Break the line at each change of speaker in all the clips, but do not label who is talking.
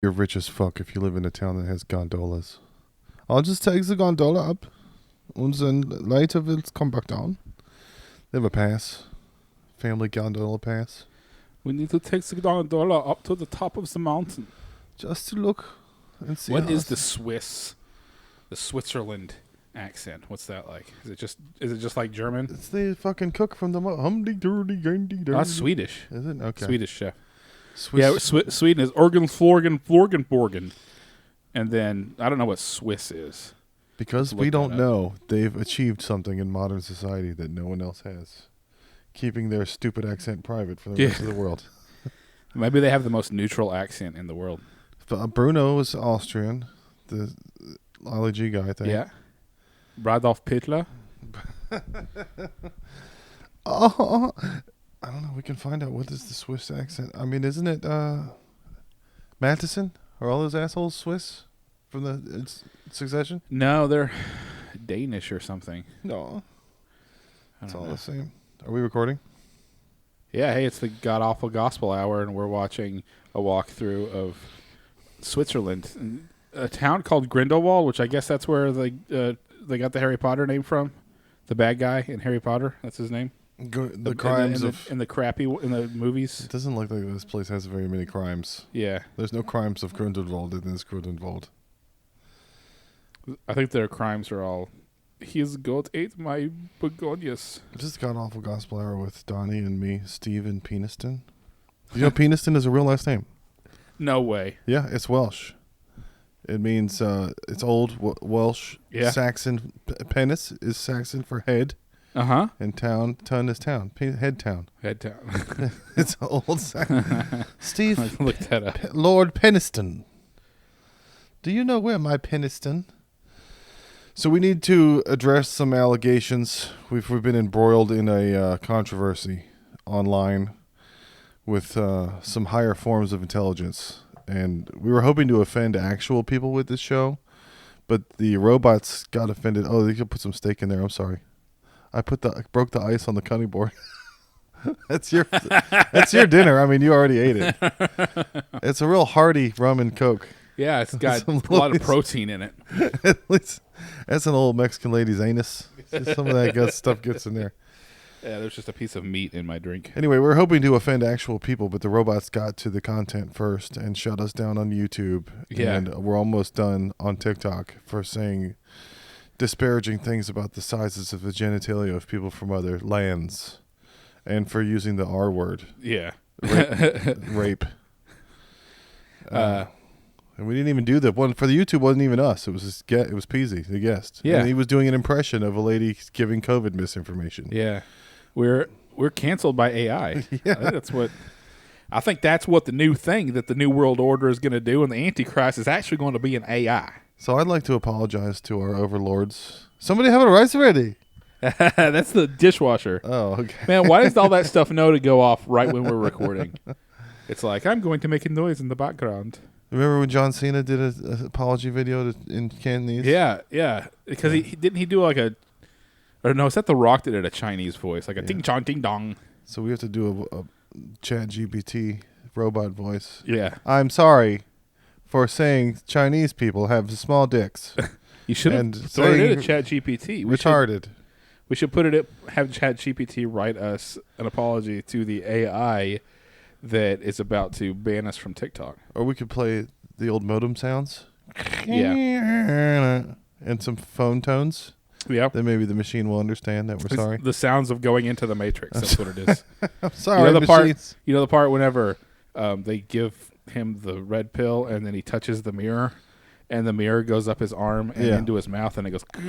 You're rich as fuck if you live in a town that has gondolas. I'll just take the gondola up, and then later we'll come back down. They have a pass, family gondola pass,
We need to take the gondola up to the top of the mountain.
just to look and see.
What
how
is
it's-
the Switzerland accent? What's that like? Is it just like German?
It's the fucking cook from the
That's Swedish.
Is it okay?
Swedish chef.
Swiss.
Yeah, Sweden is Orgenflorgen. And then I don't know what Swiss is.
Because
Look
we
that
don't
up.
know, they've achieved something in modern society that no one else has, keeping their stupid accent private for the rest of the world.
Maybe they have the most neutral accent in the world.
Bruno is Austrian, the Ali G guy, I think.
Yeah. Radolf Hitler.
Oh, I don't know. We can find out what is the Swiss accent. I mean, isn't it Matheson? Are all those assholes Swiss from the Succession?
No, they're Danish or something.
No,
I
it's
don't
all
know.
the same. Are we recording?
Yeah, hey, it's the God Awful Gospel Hour, and we're watching a walkthrough of Switzerland, and a town called Grindelwald, which I guess that's where they got the Harry Potter name from. The bad guy in Harry Potter, that's his name.
The crimes
in the movies.
It doesn't look like this place has very many crimes.
Yeah,
There's no crimes of Grindelwald in this Grindelwald.
I think their crimes are all. His goat ate my begonias.
This is God Awful Gospel Hour with Donnie and me, Steve and Peniston. You know, Peniston is a real last name.
No way.
Yeah, it's Welsh. It means it's old Welsh.
Yeah.
Saxon. Penis is Saxon for head,
Uh-huh.
and ton is town. Head town.
Head down.
It's old Saxon. Steve,
Look that up.
Lord Peniston. Do you know where my Peniston? So we need to address some allegations. We've been embroiled in a controversy online with some higher forms of intelligence. And we were hoping to offend actual people with this show, but the robots got offended. Oh, they could put some steak in there. I'm sorry. I broke the ice on the cutting board. That's your dinner. I mean, you already ate it. It's a real hearty rum and Coke.
Yeah, it's got
Some
a lot of
Louis-
protein in it.
At least that's an old Mexican lady's anus. Just some of that good stuff gets in there.
Yeah, there's just a piece of meat in my drink.
Anyway, we're hoping to offend actual people, but the robots got to the content first and shut us down on YouTube.
Yeah.
And we're almost done on TikTok for saying disparaging things about the sizes of the genitalia of people from other lands and for using the R word,
Yeah.
rape. And we didn't even do the one for the YouTube. Wasn't even us. It was it was Peasy, the guest.
Yeah.
And he was doing an impression of a lady giving COVID misinformation.
Yeah. We're canceled by AI.
Yeah.
I think that's what the new thing that the New World Order is going to do, and the Antichrist is actually going to be an AI.
So I'd like to apologize to our overlords. Somebody have a rice ready.
That's the dishwasher.
Oh, okay.
Man, why does all that stuff know to go off right when we're recording? It's like, I'm going to make a noise in the background.
Remember when John Cena did a apology video in Cantonese?
Yeah. Because he didn't he do like a, or no, is that The Rock that did a Chinese voice, like a ding chong ding dong.
So we have to do a Chat GPT robot voice.
Yeah.
I'm sorry for saying Chinese people have small dicks.
You should have
And
thrown it
saying
at Chat GPT.
retarded.
We should put it have Chat GPT write us an apology to the AI that is about to ban us from TikTok.
Or we could play the old modem sounds.
Yeah.
And some phone tones.
Yep.
Then maybe the machine will understand that we're sorry.
The sounds of going into the Matrix. That's what it is.
I'm sorry,
You know the
machines.
part. You know the part whenever they give him the red pill and then he touches the mirror, and the mirror goes up his arm and into his mouth, and it goes like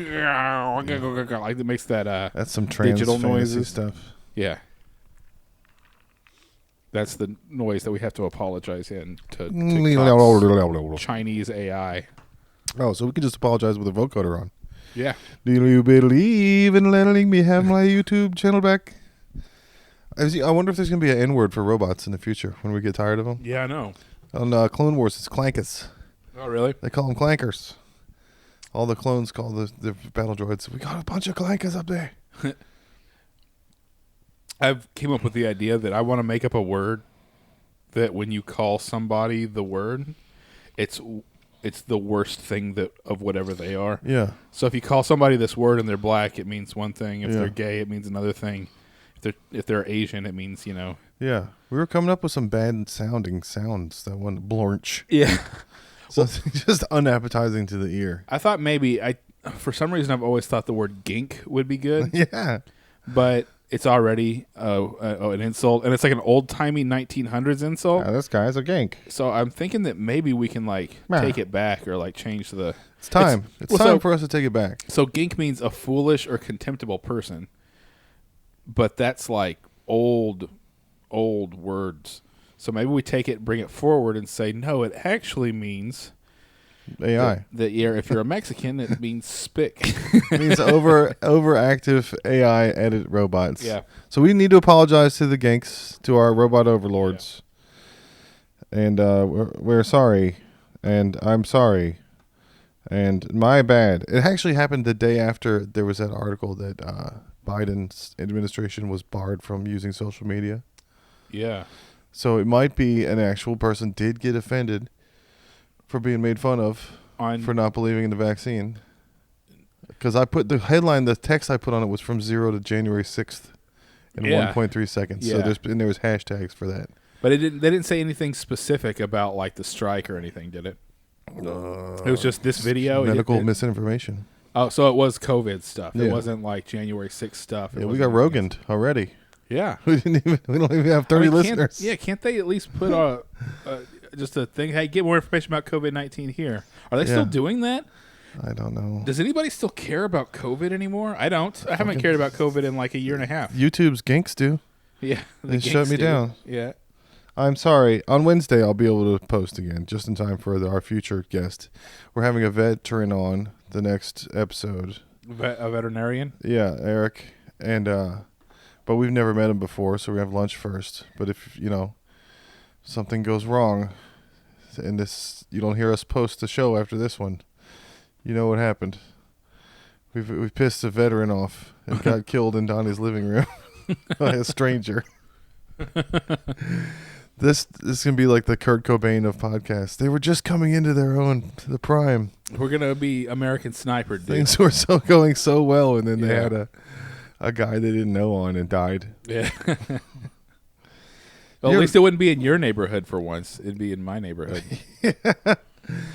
it makes that.
That's some trans
digital
fantasy
noises.
stuff.
Yeah. That's the noise that we have to apologize in to TikTok's Chinese AI.
Oh, so we could just apologize with a vocoder on.
Yeah.
Do you believe in letting me have my YouTube channel back? I wonder if there's going to be an N-word for robots in the future when we get tired of them.
Yeah, I know.
On Clone Wars, it's Clankus.
Oh, really?
They call them Clankers. All the clones call the battle droids, we got a bunch of Clankers up there.
I've came up with the idea that I want to make up a word that when you call somebody the word, it's the worst thing of whatever they are.
Yeah.
So if you call somebody this word and they're black, it means one thing. If
Yeah.
they're gay, it means another thing. If they're Asian, it means,
Yeah. We were coming up with some bad sounding sounds. That one, blorch.
Yeah.
So just unappetizing to the ear.
I thought maybe for some reason I've always thought the word gink would be good.
Yeah.
But it's already an insult, and it's like an old-timey 1900s insult.
This guy's a gank.
So I'm thinking that maybe we can take it back or change the.
It's time. It's time for us to take it back.
So gink means a foolish or contemptible person, but that's like old words. So maybe we take it, bring it forward, and say no. It actually means
AI.
If you're a Mexican, it means spick.
It means overactive AI edit robots.
Yeah.
So we need to apologize to the Ginks, to our robot overlords. Yeah. And we're sorry. And I'm sorry. And my bad. It actually happened the day after there was that article that Biden's administration was barred from using social media.
Yeah.
So it might be an actual person did get offended for being made fun of for not believing in the vaccine. Because I put the headline, the text I put on it was from 0 to January 6th in 1.3 seconds.
Yeah.
So there was hashtags for that.
But they didn't say anything specific about the strike or anything, did it? It was just this video.
Medical misinformation.
Oh, so it was COVID stuff.
Yeah.
It wasn't January 6th stuff.
Yeah, we got Rogan'd already.
Yeah.
We don't even have 30 listeners.
Can't they at least put just a thing? Hey, get more information about COVID-19 here. Are they still doing that?
I don't know.
Does anybody still care about COVID anymore? I don't. I haven't cared about COVID in a year and a half.
YouTube's Ginks do.
Yeah.
They shut me down.
Yeah.
I'm sorry. On Wednesday, I'll be able to post again, just in time for our future guest. We're having a veteran on the next episode.
A veterinarian?
Yeah, Eric. And, but we've never met him before, so we have lunch first. But if, something goes wrong and you don't hear us post the show after this one, you know what happened. We've pissed a veteran off and got killed in Donnie's living room by a stranger. This can be like the Kurt Cobain of podcasts. They were just coming into the prime.
We're gonna be American Sniper, dude.
Things were going so well, and then they had a guy they didn't know on and died.
Yeah. Well, at least it wouldn't be in your neighborhood for once. It'd be in my neighborhood. It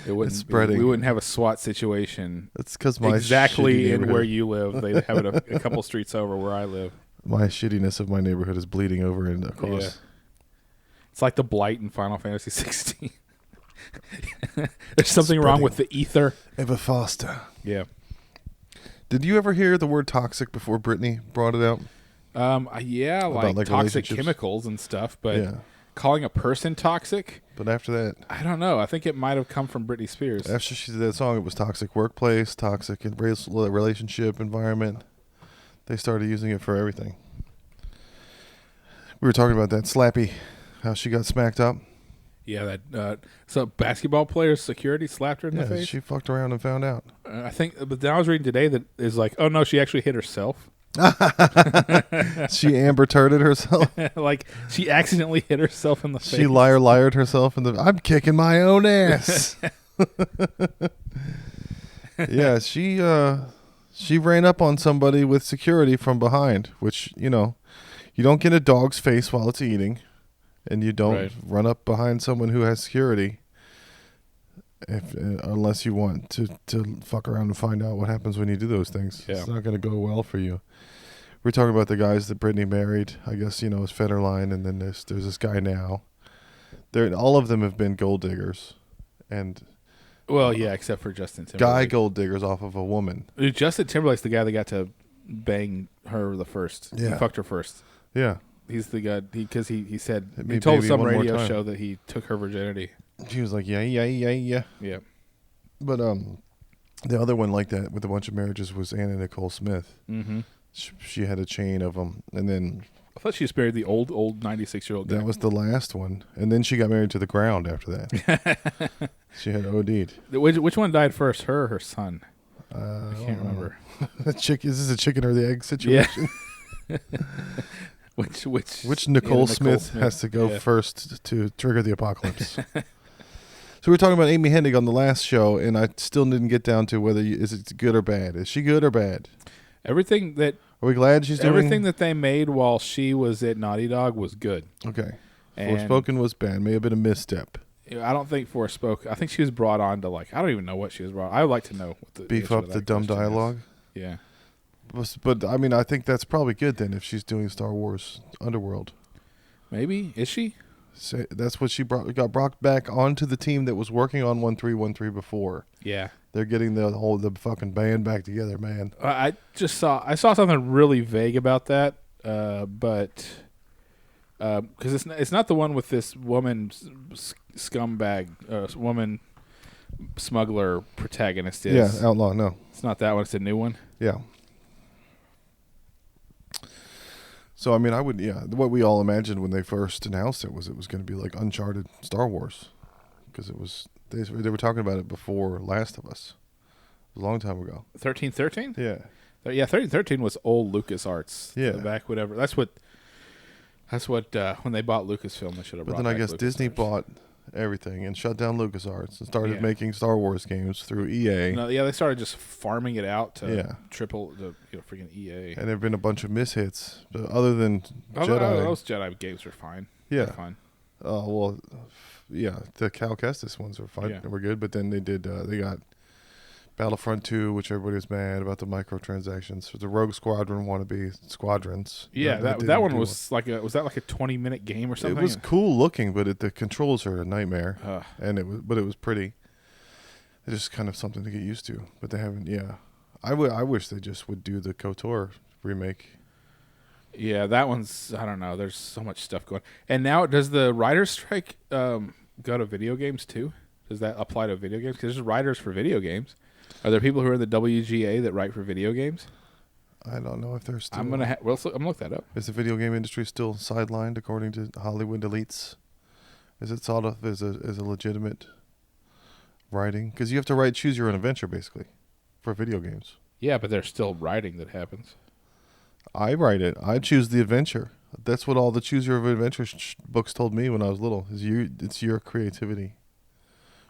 wouldn't.
Spreading.
We wouldn't have a SWAT situation.
That's because my
exactly in where you live. They have it a couple streets over where I live.
My shittiness of my neighborhood is bleeding over and across.
Yeah. It's like the blight in Final Fantasy 16. There's something wrong with the ether.
Ever faster.
Yeah.
Did you ever hear the word toxic before Brittany brought it out?
Yeah, like toxic chemicals and stuff, but calling a person toxic.
But after that,
I don't know. I think it might have come from Britney Spears.
After she did that song, it was toxic workplace, toxic relationship environment. They started using it for everything. We were talking about that Slappy, how she got smacked up.
Yeah, that so basketball player's security slapped her in the face.
She fucked around and found out.
I think, but then I was reading today that is oh no, she actually hit herself.
She Amber Turded herself.
She accidentally hit herself in the face.
She liared herself in the. I'm kicking my own ass. Yeah, she ran up on somebody with security from behind, which you don't get a dog's face while it's eating, and you don't run up behind someone who has security. Unless you want to fuck around and find out what happens when you do those things. Yeah. It's not going to go well for you. We're talking about the guys that Brittany married. I guess, is Federline, and then there's this guy now. All of them have been gold diggers. And
well, yeah, except for Justin Timberlake.
Guy gold diggers off of a woman.
Justin Timberlake's the guy that got to bang her the first. Yeah. He fucked her first.
Yeah.
He's the guy, because he said, he told some radio show that he took her virginity.
She was like, yeah. Yeah. But the other one like that with a bunch of marriages was Anna Nicole Smith. Mm-hmm. She had a chain of them. And then
I thought she just married the old 96-year-old guy.
That was the last one. And then she got married to the ground after that. She had OD'd.
Which one died first, her or her son? I can't remember.
Is this a chicken or the egg situation?
Yeah. Which
Nicole Smith has to go first to trigger the apocalypse? So we were talking about Amy Hennig on the last show, and I still didn't get down to whether is it good or bad. Is she good or bad?
Everything that
Are we glad she's doing?
everything that they made while she was at Naughty Dog was good.
Okay.
And
Forspoken was bad. May have been a misstep.
I don't think Forspoken. I think she was brought on to I don't even know what she was brought. I would like to know what the
Beef
answer
up
to
the
that
dumb
question is.
dialogue.
Yeah.
But I mean, I think that's probably good then if she's doing Star Wars Underworld.
Maybe is she?
So that's what she got brought back onto the team that was working on 1313 before.
Yeah.
They're getting the fucking band back together, man.
I saw something really vague about that, but because it's not the one with this woman scumbag, woman smuggler protagonist.
Yeah, outlaw. No,
it's not that one. It's a new one.
Yeah. So I mean, what we all imagined when they first announced it was going to be like Uncharted Star Wars, because they were talking about it before Last of Us. It was a long time ago.
1313.
Yeah.
Yeah, 1313 was old LucasArts.
Yeah.
Back whatever. That's what. When they bought Lucasfilm, they should have.
But then I guess Disney bought everything and shut down LucasArts and started making Star Wars games through EA.
No, yeah, they started just farming it out to
triple
the freaking EA.
And there've been a bunch of mishits, but other than Jedi.
Those Jedi games were fine.
Yeah,
they're fine.
Well, yeah, the Cal Kestis ones were fine.
Yeah.
They were good, but then they got Battlefront 2, which everybody was mad about the microtransactions. So the Rogue Squadron wannabe squadrons.
Yeah, that one was was that like a 20-minute game or something?
It was cool looking, but the controls are a nightmare. And it was pretty. It's just kind of something to get used to, but they haven't. Yeah, I wish they just would do the KOTOR remake.
Yeah, that one's, I don't know. There's so much stuff going. And now, does the writer's strike go to video games too? Does that apply to video games? Because there's writers for video games. Are there people who are in the WGA that write for video games?
I don't know if they're still.
I'm gonna look that up.
Is the video game industry still sidelined according to Hollywood elites? Is it thought of as a legitimate writing? Because you have to choose your own adventure basically for video games.
Yeah, but there's still writing that happens.
I write it. I choose the adventure. That's what all the choose your own adventure books told me when I was little. It's your creativity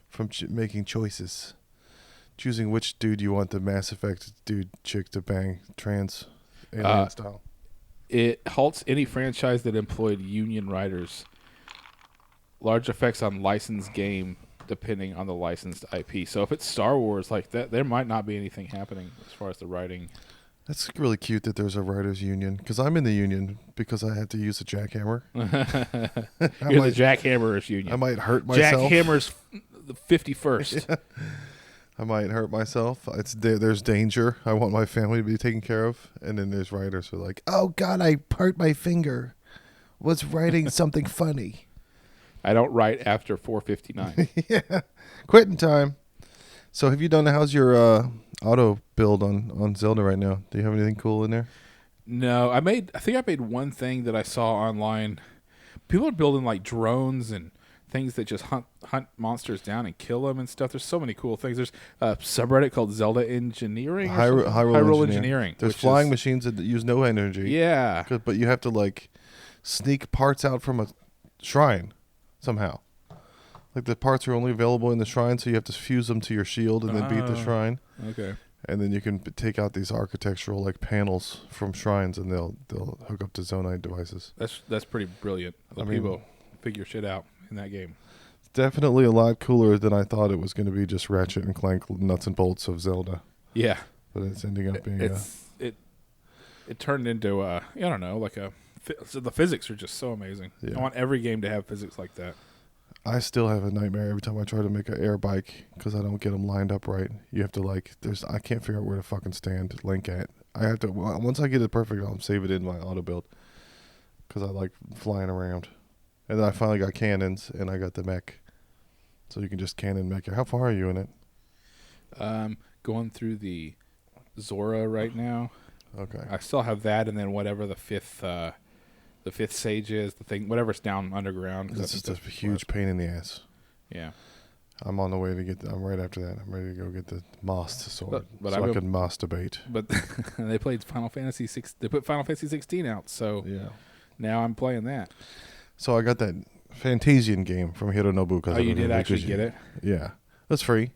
from making choices. Choosing which dude you want the Mass Effect chick to bang trans alien style.
It halts any franchise that employed union writers. Large effects on licensed game depending on the licensed IP. So if it's Star Wars like that, there might not be anything happening as far as the writing.
That's really cute that there's a writers union, because I'm in the union because I had to use a jackhammer.
You're the jackhammerers union.
I might hurt myself.
Jackhammer's the 51st.
Yeah. I might hurt myself. There's danger. I want my family to be taken care of. And then there's writers who are like, oh, God, I hurt my finger. Was writing something funny.
I don't write after 4:59.
Yeah. Quitting time. So have you done, how's your auto build on Zelda right now? Do you have anything cool in there?
No, I think I made one thing that I saw online. People are building like drones and things that just hunt monsters down and kill them and stuff. There's so many cool things. There's a subreddit called Zelda Engineering.
Hyrule
Engineering.
There's flying machines that use no energy.
Yeah.
But you have to sneak parts out from a shrine somehow. Like the parts are only available in the shrine, so you have to fuse them to your shield and then beat the shrine.
Okay.
And then you can take out these architectural panels from shrines, and they'll hook up to Zonite devices.
That's pretty brilliant. People figure shit out in that game.
It's definitely a lot cooler than I thought it was going to be. Just Ratchet and Clank nuts and bolts of Zelda.
Yeah.
But it's ending up being
it turned into I don't know, so the physics are just so amazing. Yeah. I want every game to have physics like that.
I still have a nightmare every time I try to make an air bike because I don't get them lined up right. You have to I can't figure out where to fucking stand Link at. I have to, once I get it perfect, I'll save it in my auto build because I like flying around. And then I finally got cannons and I got the mech. So you can just cannon mech. How far are you in it?
Going through the Zora right now.
Okay.
I still have that, and then whatever the fifth sage is, the thing, whatever's down underground.
It's just a huge pain in the ass.
Yeah.
I'm on the way to I'm right after that. I'm ready to go get the Most sword
but
so I can masturbate.
But they played Final Fantasy 6. They put Final Fantasy 16 out, so
yeah.
Now I'm playing that.
So I got that Fantasian game from Hironobu.
Oh, you did actually get it?
Yeah. That's free.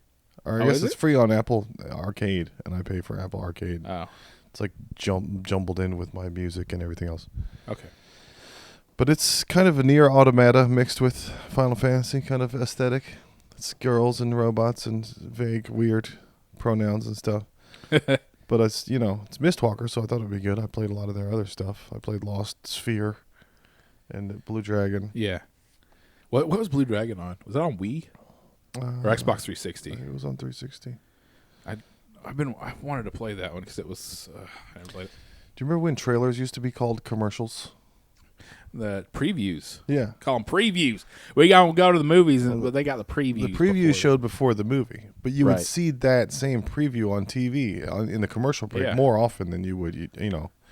Or I
Oh,
guess
is
it's
it?
free on Apple Arcade, and I pay for Apple Arcade.
Oh,
It's like jumbled in with my music and everything else.
okay.
But it's kind of a near automata mixed with Final Fantasy kind of aesthetic. It's girls and robots and vague, weird pronouns and stuff. But it's Mistwalker, so I thought it'd be good. I played a lot of their other stuff. I played Lost Sphere and Blue Dragon.
Yeah. What was Blue Dragon on? Was that on Wii or Xbox 360?
It was on 360.
I wanted to play that one because it was. I haven't played it.
Do you remember when trailers used to be called commercials?
The previews.
Yeah.
Call them previews. We gonna go to the movies, but they got the previews.
The preview showed before the movie, but you would
Right.
see that same preview on TV in the commercial break
Yeah.
more often than you would.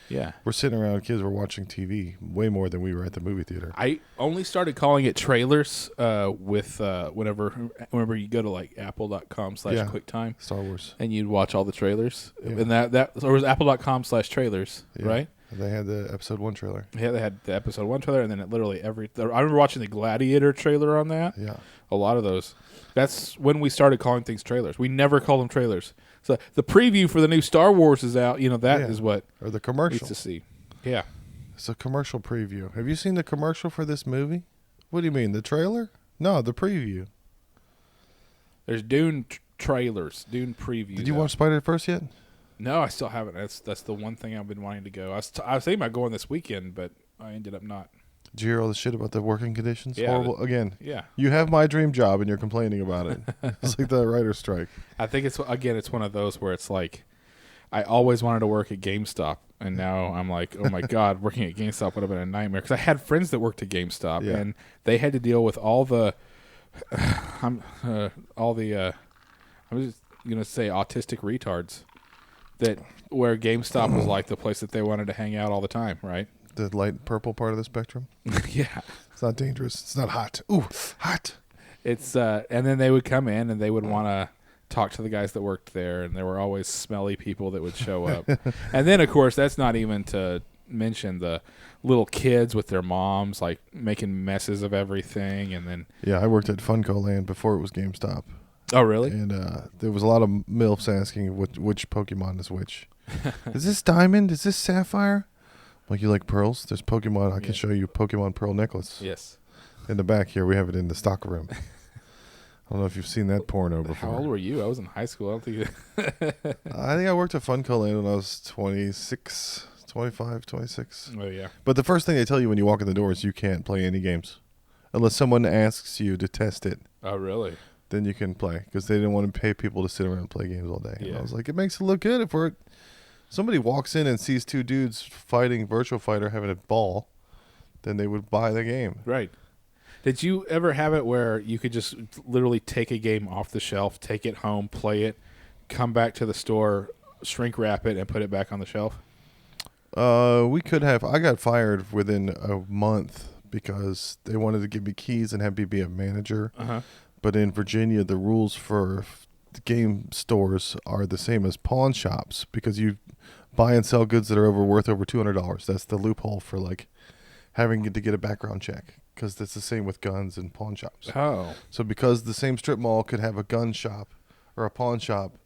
Yeah.
We're sitting around, kids were watching TV way more than we were at the movie theater.
I only started calling it trailers with whenever you go to like apple.com/QuickTime
Star Wars.
and you'd watch all the trailers.
Yeah.
And that or it was apple.com/trailers,
Yeah.
right?
They had the episode 1 trailer.
Yeah, they had the episode 1 trailer, and then it literally I remember watching the Gladiator trailer on that.
Yeah.
A lot of those. That's when we started calling things trailers. We never called them trailers. So the preview for the new Star Wars is out. That is what
Or the
we
commercial.
used to see. Yeah.
It's a commercial preview. Have you seen the commercial for this movie? What do you mean, the trailer? No, the preview.
There's Dune trailers, Dune previews.
Did you
out.
watch Spider-Verse yet?
No, I still haven't. That's the one thing I've been wanting to go. I was thinking about going this weekend, but I ended up not.
Did you hear all the shit about the working conditions?
Yeah,
Horrible. Again,
Yeah.
you have my dream job and you're complaining about it. It's like the writer's strike.
I think it's one of those where it's like I always wanted to work at GameStop, and now I'm like, oh my god, working at GameStop would have been a nightmare because I had friends that worked at GameStop,
Yeah.
and they had to deal with all the, I'm just gonna say autistic retards that where GameStop was like the place that they wanted to hang out all the time, right?
The light purple part of the spectrum.
Yeah.
It's not dangerous. It's not hot. Ooh, hot.
It's and then they would come in and they would want to talk to the guys that worked there, and there were always smelly people that would show up. And then of course that's not even to mention the little kids with their moms like making messes of everything, and then
Yeah, I worked at Funko Land before it was GameStop.
oh really?
And there was a lot of MILFs asking which Pokemon is which. Is this Diamond? Is this Sapphire? Like, you like pearls? There's Pokemon. I can show you Pokemon Pearl necklace.
Yes.
In the back here, we have it in the stock room. I don't know if you've seen that porno before.
How old were you? I was in high school. I don't think.
I think I worked at Funko Land when I was 26, 25, 26.
Oh yeah.
But the first thing they tell you when you walk in the door is you can't play any games. Unless someone asks you to test it,
Oh really?
then you can play. Because they didn't want to pay people to sit around and play games all day. And
Yeah.
I was like, it makes it look good if somebody walks in and sees two dudes fighting Virtual Fighter having a ball, then they would buy the game.
Right. Did you ever have it where you could just literally take a game off the shelf, take it home, play it, come back to the store, shrink wrap it, and put it back on the shelf?
We could have. I got fired within a month because they wanted to give me keys and have me be a manager.
Uh-huh.
But in Virginia, the rules for the game stores are the same as pawn shops because you buy and sell goods that are worth over $200. That's the loophole for like having to get a background check because that's the same with guns and pawn shops.
Oh.
So because the same strip mall could have a gun shop or a pawn shop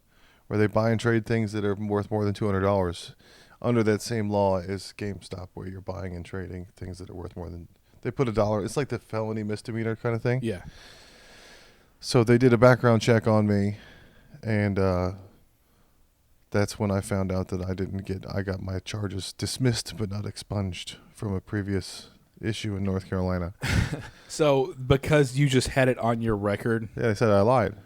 where they buy and trade things that are worth more than $200, under that same law is GameStop where you're buying and trading things that are worth more than, they put $1. It's like the felony misdemeanor kind of thing.
Yeah.
So they did a background check on me, and that's when I found out that I got my charges dismissed but not expunged from a previous issue in North Carolina.
So because you just had it on your record.
Yeah, they said I lied.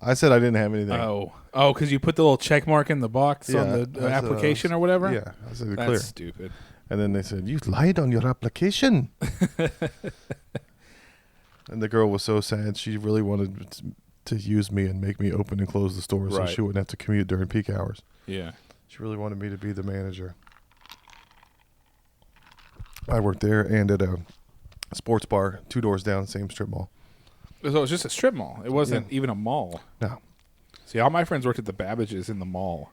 I said I didn't have anything.
Oh, because you put the little check mark in the box on
I
the
said
application or whatever?
Yeah, I said
That's
clear.
stupid.
And then they said, you lied on your application. And the girl was so sad. She really wanted to use me and make me open and close the store so
Right.
she wouldn't have to commute during peak hours.
Yeah.
She really wanted me to be the manager. I worked there and at a sports bar 2 doors down, same strip mall.
So it was just a strip mall. It wasn't even a mall.
No.
See, all my friends worked at the Babbages in the mall.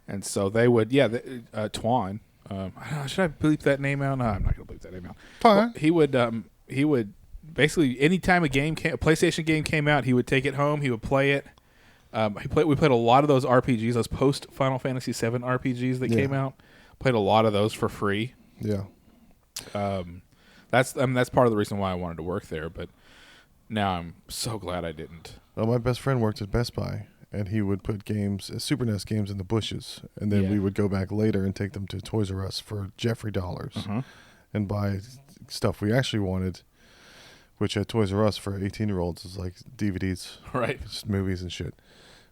And so they would, Twan. I don't know, should I bleep that name out? No, I'm not going to bleep that name out.
Fine.
Well, he would basically anytime a PlayStation game came out, he would take it home. He would play it. We played a lot of those RPGs, those post Final Fantasy VII RPGs that came out. Played a lot of those for free.
Yeah.
That's part of the reason why I wanted to work there. But now I'm so glad I didn't.
Well, my best friend worked at Best Buy, and he would put Super NES games in the bushes, and then we would go back later and take them to Toys R Us for Jeffrey dollars and buy stuff we actually wanted, which at Toys R Us for 18-year-olds is like DVDs,
right?
Just movies and shit.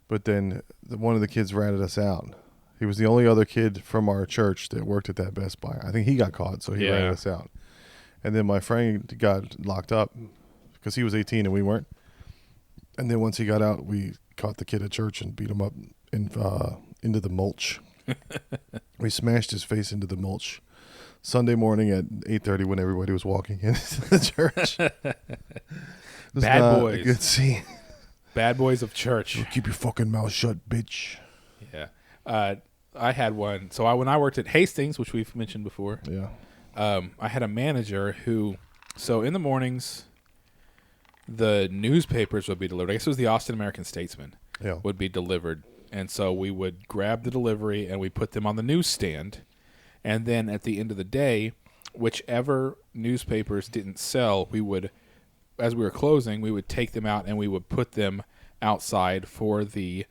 But then one of the kids ratted us out. He was the only other kid from our church that worked at that Best Buy. I think he got caught, so he ratted us out. And then my friend got locked up because he was 18 and we weren't. And then once he got out, we caught the kid at church and beat him up into the mulch. We smashed his face into the mulch Sunday morning at 8:30 when everybody was walking into the church.
Bad boys.
A good scene.
Bad boys of church.
Keep your fucking mouth shut, bitch.
Yeah. I had one. So when I worked at Hastings, which we've mentioned before, I had a manager who, so in the mornings, the newspapers would be delivered. I guess it was the Austin American-Statesman would be delivered. And so we would grab the delivery and we put them on the newsstand. And then at the end of the day, whichever newspapers didn't sell, we would, as we were closing, we would take them out and we would put them outside for the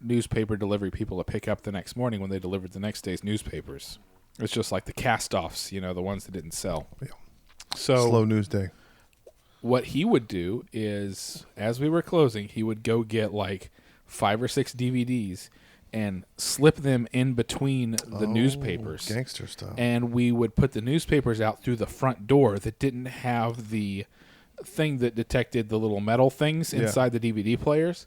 newspaper delivery people to pick up the next morning when they delivered the next day's newspapers. It's just like the cast-offs, the ones that didn't sell. Yeah. So
slow news day.
What he would do is, as we were closing, he would go get like 5 or 6 DVDs and slip them in between the newspapers.
Gangster stuff.
And we would put the newspapers out through the front door that didn't have the thing that detected the little metal things inside the DVD players.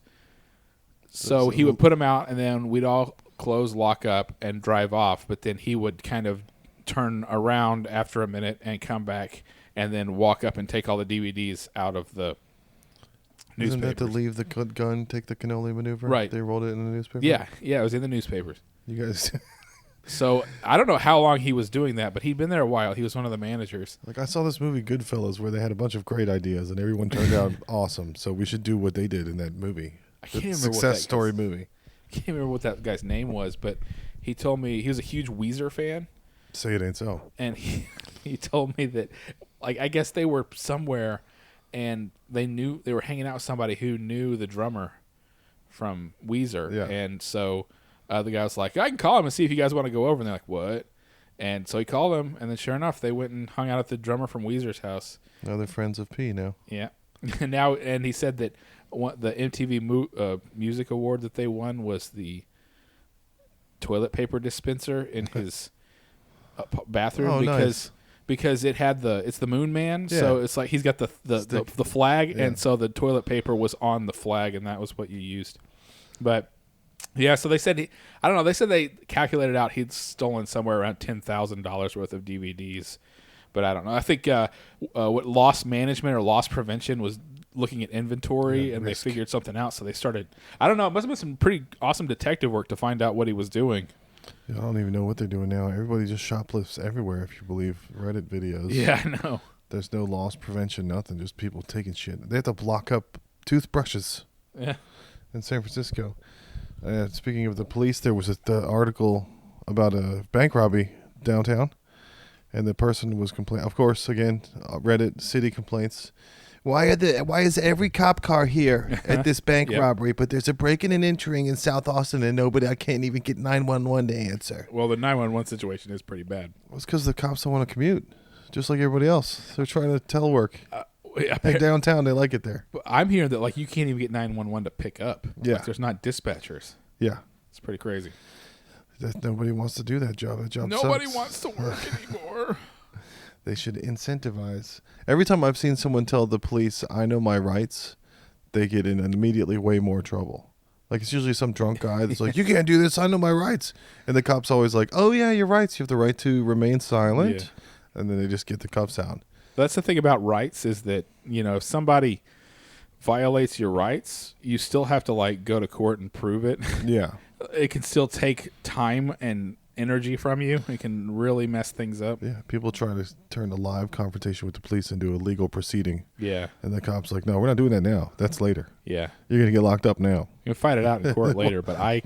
So he would put them out, and then we'd all close, lock up, and drive off. But then he would kind of turn around after a minute and come back and then walk up and take all the DVDs out of the newspapers.
Isn't that to leave the gun, take the cannoli maneuver?
Right.
They rolled it in the newspaper?
Yeah, it was in the newspapers.
You guys...
So I don't know how long he was doing that, but he'd been there a while. He was one of the managers.
Like, I saw this movie Goodfellas where they had a bunch of great ideas and everyone turned out awesome. So we should do what they did in that movie.
I can't remember
success story movie.
I can't remember what that guy's name was, but he told me he was a huge Weezer fan.
Say it ain't so.
And he told me that, like, I guess they were somewhere and they were hanging out with somebody who knew the drummer from Weezer. Yeah. And so the guy was like, I can call him and see if you guys want to go over. And they're like, what? And so he called him, and then sure enough, they went and hung out at the drummer from Weezer's house.
Now they're friends of P now.
Yeah. And he said that the MTV Music Award that they won was the toilet paper dispenser in his bathroom because it had it's the Moon Man, so it's like he's got the flag, and so the toilet paper was on the flag, and that was what you used. But yeah, so they said I don't know. They said they calculated out he'd stolen somewhere around $10,000 worth of DVDs, but I don't know. I think what loss management or loss prevention was looking at inventory, and risk. They figured something out. So they started. I don't know. It must have been some pretty awesome detective work to find out what he was doing.
Yeah, I don't even know what they're doing now. Everybody just shoplifts everywhere, if you believe Reddit videos.
Yeah, I know.
There's no loss prevention, nothing. Just people taking shit. They have to lock up toothbrushes.
Yeah.
In San Francisco. Speaking of the police, there was the article about a bank robbery downtown, and the person was complaining. Of course, again, Reddit city complaints. Why is every cop car here at this bank robbery, but there's a breaking and entering in South Austin, and I can't even get 911 to answer.
Well, the 911 situation is pretty bad.
Well, it's because the cops don't want to commute, just like everybody else. They're trying to telework. Like downtown, they like it there.
But I'm hearing that you can't even get 911 to pick up.
Yeah.
Like, there's not dispatchers.
Yeah.
It's pretty crazy.
Nobody wants to do that job. That job
Nobody
sucks.
wants to work anymore.
They should incentivize. Every time I've seen someone tell the police, I know my rights, they get in immediately way more trouble. Like, it's usually some drunk guy that's like, you can't do this, I know my rights. And the cop's always like, oh, yeah, your rights. You have the right to remain silent. Yeah. And then they just get the cuffs out.
That's the thing about rights is that, if somebody violates your rights, you still have to, go to court and prove it.
Yeah.
It can still take time and energy from you. It can really mess things up.
Yeah, people try to turn a live confrontation with the police into a legal proceeding.
Yeah.
And the cop's like, no, we're not doing that now. That's later.
Yeah.
You're going to get locked up now.
You can fight it out in court later, but a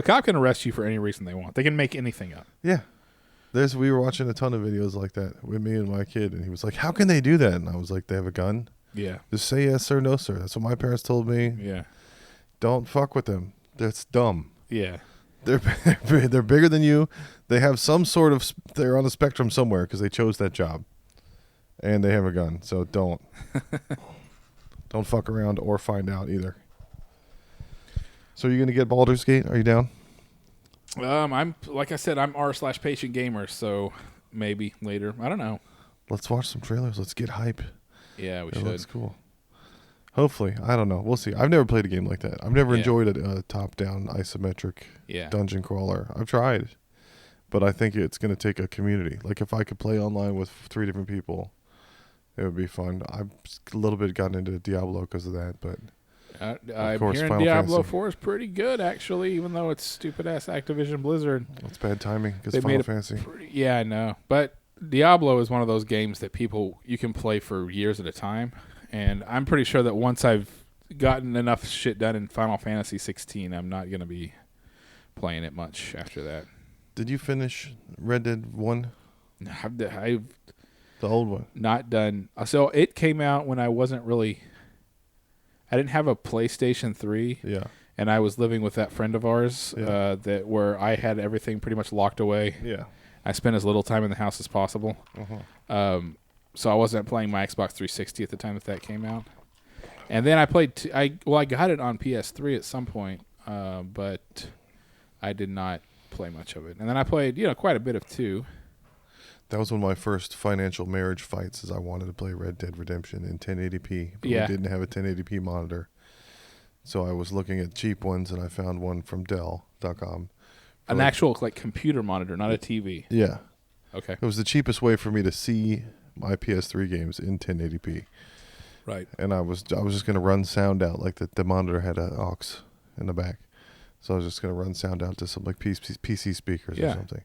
cop can arrest you for any reason they want. They can make anything up.
Yeah. We were watching a ton of videos like that with me and my kid, and he was like, how can they do that? And I was like, they have a gun?
Yeah.
Just say yes sir, no sir. That's what my parents told me.
Yeah.
Don't fuck with them. That's dumb.
Yeah.
They're bigger than you. They have some sort of, they're on a spectrum somewhere because they chose that job. And they have a gun, so don't. Don't fuck around or find out either. So you're going to get Baldur's Gate? Are you down?
I'm like I said, I'm r/patient gamer, so maybe later. I don't know.
Let's watch some trailers. Let's get hype.
Yeah, we
It
should.
looks cool. Hopefully. I don't know. We'll see. I've never played a game like that. I've never enjoyed a top-down isometric dungeon crawler. I've tried, but I think it's going to take a community. Like if I could play online with 3 different people, it would be fun. I've a little bit gotten into Diablo because of that, but
I'm
course,
hearing
Final
Diablo
Fantasy.
4 is pretty good, actually, even though it's stupid-ass Activision Blizzard.
it's bad timing because
They
Final
made
Fantasy.
Yeah, I know. But Diablo is one of those games that you can play for years at a time. And I'm pretty sure that once I've gotten enough shit done in Final Fantasy 16, I'm not going to be playing it much after that.
Did you finish Red Dead 1?
I've
The old one?
not done. So it came out when I didn't have a PlayStation 3.
Yeah.
And I was living with that friend of ours
Yeah.
where I had everything pretty much locked away.
Yeah.
I spent as little time in the house as possible.
Uh-huh.
So I wasn't playing my Xbox 360 at the time that came out. And then I played. I got it on PS3 at some point, but I did not play much of it. And then I played, quite a bit of 2.
That was one of my first financial marriage fights. Is I wanted to play Red Dead Redemption in 1080p, but we didn't have a 1080p monitor. So I was looking at cheap ones, and I found one from Dell.com.
An actual computer monitor, not a TV.
Yeah.
Okay.
It was the cheapest way for me to see my PS3 games in 1080p.
Right.
And I was just going to run sound out, like the monitor had an aux in the back. So I was just going to run sound out to some PC speakers or something.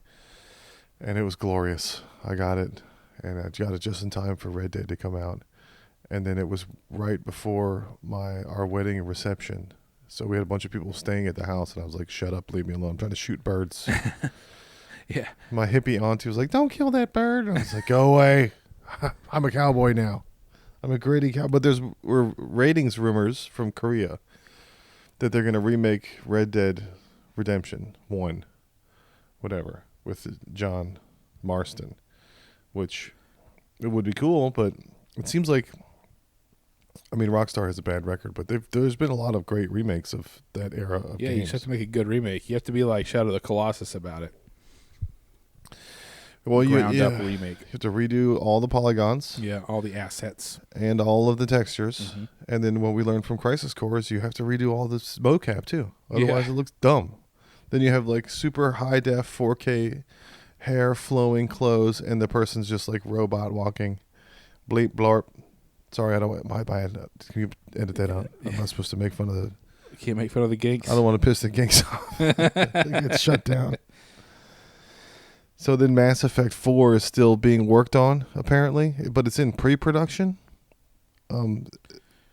And it was glorious. I got it, and I got it just in time for Red Dead to come out. And then it was right before our wedding and reception. So we had a bunch of people staying at the house, and I was like, shut up, leave me alone. I'm trying to shoot birds.
Yeah.
My hippie auntie was like, don't kill that bird. And I was like, go away. I'm a cowboy now. I'm a gritty cowboy. But there's ratings rumors from Korea that they're going to remake Red Dead Redemption 1, whatever, with John Marston, which it would be cool, but it seems like, Rockstar has a bad record, but there's been a lot of great remakes of that era of games.
You just have to make a good remake. You have to be like Shadow of the Colossus about it.
Well,
Ground up remake.
You have to redo all the polygons.
Yeah, all the assets.
And all of the textures.
Mm-hmm.
And then what we learned from Crisis Core is you have to redo all this mocap too. Otherwise it looks dumb. Then you have super high def 4K hair flowing clothes, and the person's just like robot walking. Bleep blorp. Sorry, I don't. My bad. Can you edit that out? I'm not supposed to make fun of the.
You can't make fun of the Ginks.
I don't want to piss the Ginks off. They get shut down. So then Mass Effect 4 is still being worked on, apparently, but it's in pre-production.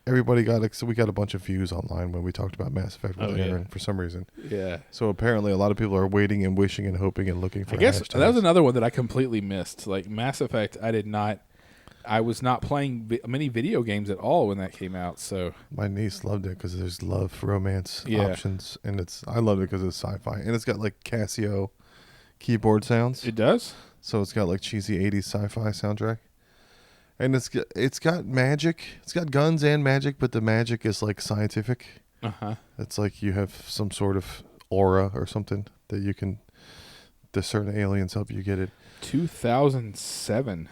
Everybody so we got a bunch of views online when we talked about Mass Effect with Aaron for some reason.
Yeah.
So apparently a lot of people are waiting and wishing and hoping and looking for
I guess
hashtags.
that was another one that I completely missed. Like Mass Effect, I was not playing many video games at all when that came out. So
my niece loved it because there's love, romance options, and I loved it because it's sci-fi, and it's got Casio keyboard sounds.
It does?
So it's got cheesy 80s sci-fi soundtrack. And it's got magic. It's got guns and magic, but the magic is scientific.
Uh-huh.
It's like you have some sort of aura or something that you can certain aliens help you get it.
2007.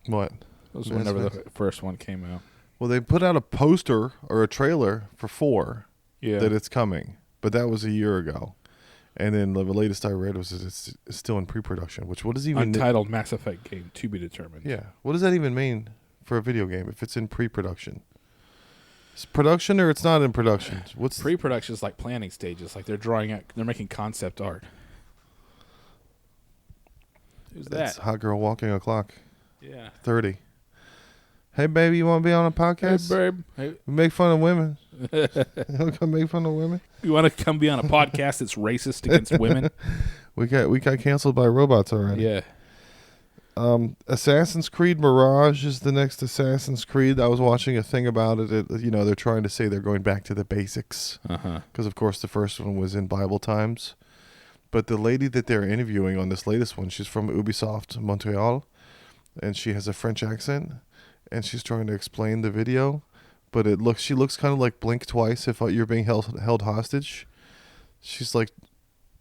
What?
That was whenever the first one came out.
Well, they put out a poster or a trailer for 4 that it's coming, but that was a year ago. And then the latest I read was it's still in pre-production, what does even...
Untitled Mass Effect game to be determined.
Yeah. What does that even mean for a video game if it's in pre-production? It's production or it's not in production? What's
Pre-production is like planning stages. Like they're making concept art. Who's
It's
that?
hot girl walking a clock.
Yeah.
30. Hey, baby, you want to be on a podcast?
Hey, babe. Hey.
We make fun of women. You come make fun of women?
You want to come be on a podcast that's racist against women?
We got canceled by robots already.
Yeah.
Assassin's Creed Mirage is the next Assassin's Creed. I was watching a thing about it. They're trying to say they're going back to the basics. Because, of course, the first one was in Bible times. But the lady that they're interviewing on this latest one, she's from Ubisoft Montreal. And she has a French accent. And she's trying to explain the video. But she looks kind of like Blink Twice if you're being held hostage. She's like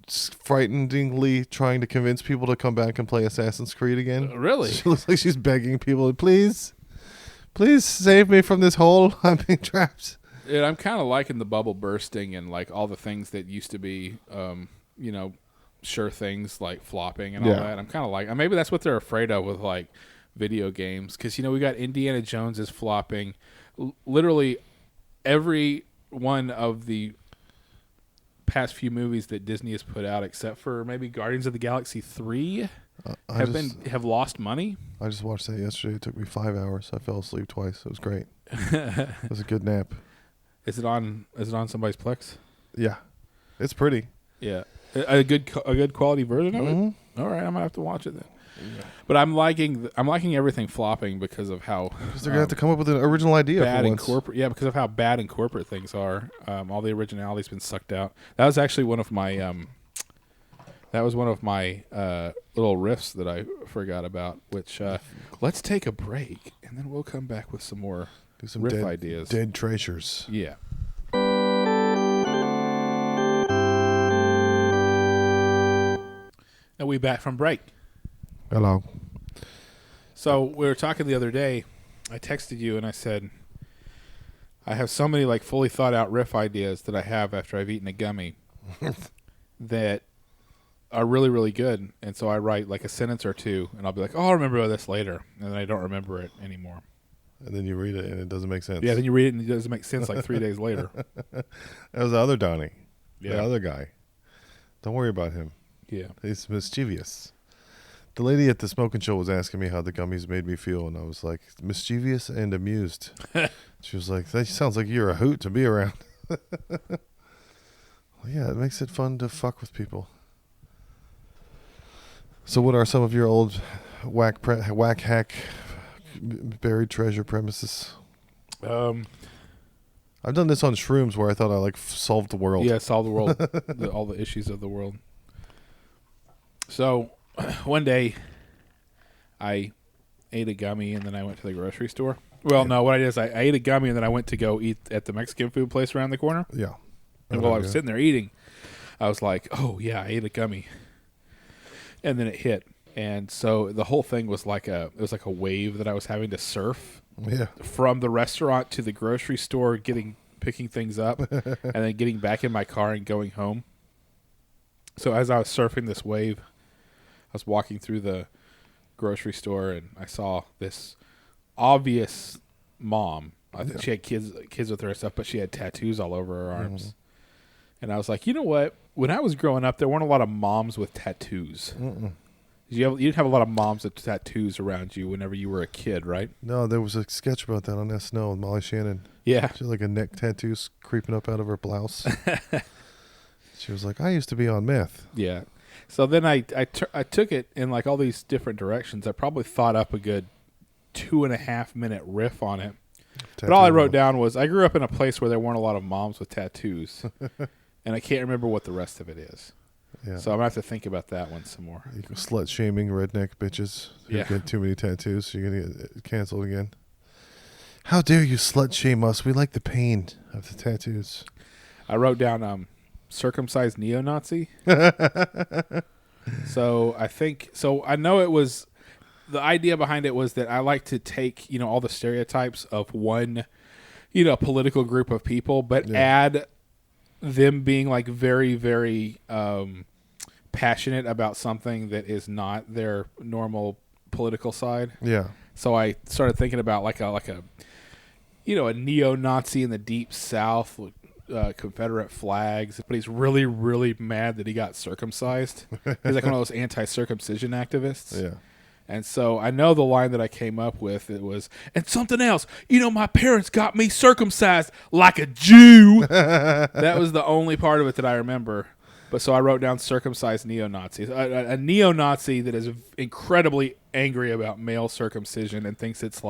frighteningly trying to convince people to come back and play Assassin's Creed again.
Really?
She looks like she's begging people, please save me from this hole. I'm being trapped.
Yeah, I'm kind of liking the bubble bursting and like all the things that used to be, sure things like flopping and all that. I'm kind of like, maybe that's what they're afraid of with like video games. Because, we got Indiana Jones is flopping. Literally every one of the past few movies that Disney has put out, except for maybe Guardians of the Galaxy 3, have lost money.
I just watched that yesterday. It took me 5 hours. I fell asleep twice. It was great. It was a good nap.
Is it on somebody's Plex?
Yeah, it's pretty.
Yeah, a good quality version of it. All right, I'm gonna have to watch it then. Yeah. But I'm liking everything flopping because of how
they're gonna have to come up with an original idea.
Bad in corporate, because of how bad and corporate things are. All the originality's been sucked out. That was actually one of my little riffs that I forgot about. Which let's take a break and then we'll come back with some more riff ideas.
Dead treasures.
Yeah. And we back from break.
Hello.
So we were talking the other day. I texted you and I said, I have so many like fully thought out riff ideas that I have after I've eaten a gummy that are really, really good. And so I write like a sentence or two and I'll be like, oh, I'll remember this later. And then I don't remember it anymore.
And then you read it and it doesn't make sense.
Yeah, then you read it and it doesn't make sense like 3 days later.
That was the other Donnie.
Yeah.
The other guy. Don't worry about him.
Yeah.
He's mischievous. The lady at the smoking show was asking me how the gummies made me feel, and I was like, mischievous and amused. She was like, that sounds like you're a hoot to be around. Well, yeah, it makes it fun to fuck with people. So what are some of your old whack hack buried treasure premises? I've done this on shrooms where I thought I solved the world.
Yeah, solved the world. All the issues of the world. So one day I ate a gummy and then I went to the grocery store. Well, no, what I did is I ate a gummy and then I went to go eat at the Mexican food place around the corner.
Yeah.
And while I was sitting there eating, I was like, oh, yeah, I ate a gummy. And then it hit. And so the whole thing was like a wave that I was having to surf from the restaurant to the grocery store, picking things up, and then getting back in my car and going home. So as I was surfing this wave, I was walking through the grocery store and I saw this obvious mom. I think she had kids with her and stuff, but she had tattoos all over her arms. Mm-hmm. And I was like, you know what? When I was growing up, there weren't a lot of moms with tattoos. You didn't have a lot of moms with tattoos around you whenever you were a kid, right?
No, there was a sketch about that on SNL with Molly Shannon.
Yeah.
She had like a neck tattoo creeping up out of her blouse. She was like, I used to be on meth.
Yeah. So then I took it in like all these different directions. I probably thought up a good 2.5 minute riff on it. But all I wrote down was, I grew up in a place where there weren't a lot of moms with tattoos. And I can't remember what the rest of it is. Yeah. So I'm going to have to think about that one some more.
You go slut shaming redneck bitches who get too many tattoos. So you're going to get canceled again. How dare you slut shame us? We like the pain of the tattoos.
I wrote down circumcised neo-Nazi. So I know it was, the idea behind it was that I like to take, all the stereotypes of one, political group of people, but add them being like very, very passionate about something that is not their normal political side.
Yeah.
So I started thinking about like a a neo-Nazi in the deep South with Confederate flags, but he's really, really mad that he got circumcised. He's like one of those anti-circumcision activists.
Yeah.
And so I know the line that I came up with, it was, and something else, my parents got me circumcised like a Jew. That was the only part of it that I remember. But so I wrote down circumcised neo-Nazis. A neo-Nazi that is incredibly angry about male circumcision and thinks it's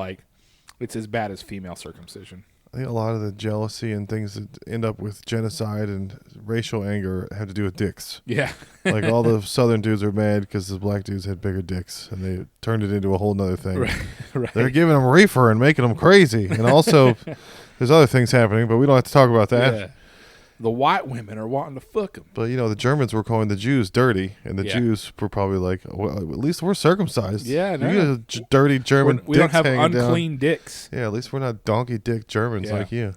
as bad as female circumcision.
I think a lot of the jealousy and things that end up with genocide and racial anger have to do with dicks.
Yeah.
Like all the southern dudes are mad because the black dudes had bigger dicks, and they turned it into a whole nother thing.
Right.
They're giving them reefer and making them crazy. And also, there's other things happening, but we don't have to talk about that.
Yeah. The white women are wanting to fuck them.
But, the Germans were calling the Jews dirty, and the Jews were probably like, well, at least we're circumcised.
Yeah, no.
You get dirty German
We don't
dicks
have
hanging
unclean dicks.
Yeah, at least we're not donkey dick Germans like you.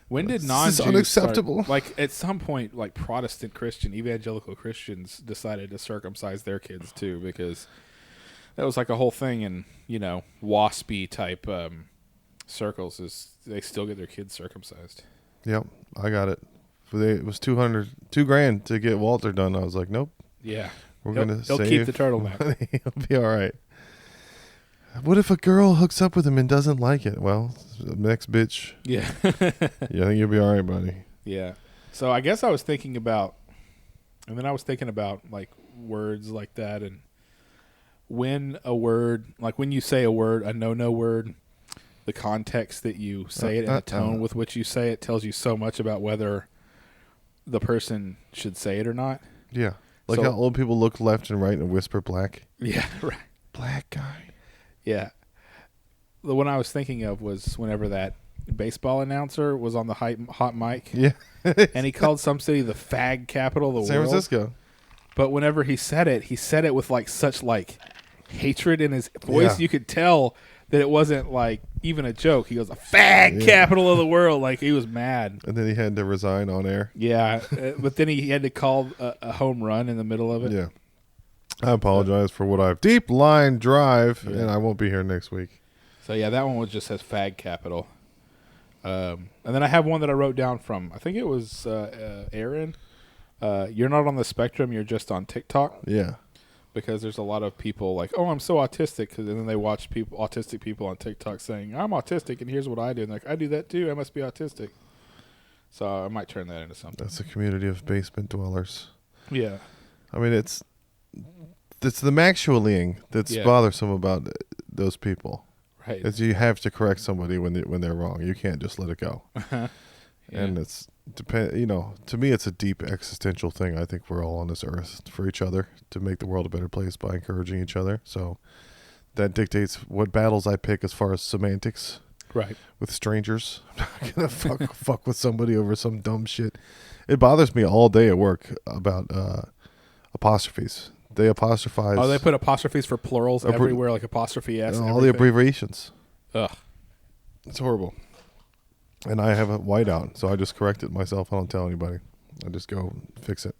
When did
This
non-Jews
is unacceptable.
at some point, Protestant Christian, evangelical Christians decided to circumcise their kids too, because that was like a whole thing in, waspy type circles, is they still get their kids circumcised.
Yep, I got it. It was $2,000 to get Walter done. I was like, nope.
Yeah.
We're going to
He'll keep the turtleneck.
He'll be all right. What if a girl hooks up with him and doesn't like it? Well, next bitch.
Yeah.
Yeah, I think you'll be all right, buddy.
Yeah. So I guess I was thinking about, words like that, and when a word, when you say a word, a no word, the context that you say it and the tone with which you say it tells you so much about whether the person should say it or not.
Yeah. Like how old people look left and right and whisper black.
Yeah, right.
Black guy.
Yeah. The one I was thinking of was whenever that baseball announcer was on the hot mic.
Yeah.
And he called some city the fag capital of the
San
world.
Francisco.
But whenever he said it with such hatred in his voice. Yeah. You could tell that it wasn't even a joke. He goes, a fag capital of the world. He was mad.
And then he had to resign on air.
Yeah. But then he had to call a home run in the middle of it.
Yeah. I apologize for what I've deep line drive, and I won't be here next week.
So yeah, that one just says fag capital. And then I have one that I wrote down from, I think it was Aaron. You're not on the spectrum, you're just on TikTok.
Yeah.
Because there's a lot of people I'm so autistic, and then they watch autistic people on TikTok saying, I'm autistic and here's what I do. And I do that too, I must be autistic. So I might turn that into something.
That's a community of basement dwellers.
Yeah.
I mean, it's the maxualing that's bothersome about those people.
Right.
Is you have to correct somebody when they're wrong. You can't just let it go. And it's to me it's a deep existential thing. I think we're all on this earth for each other to make the world a better place by encouraging each other. So that dictates what battles I pick as far as semantics.
Right.
With strangers. I'm not gonna fuck with somebody over some dumb shit. It bothers me all day at work about apostrophes. They apostrophize.
Oh, they put apostrophes for plurals everywhere, like apostrophe S.
All the abbreviations.
Ugh.
It's horrible. And I have a whiteout, so I just correct it myself. I don't tell anybody. I just go fix it.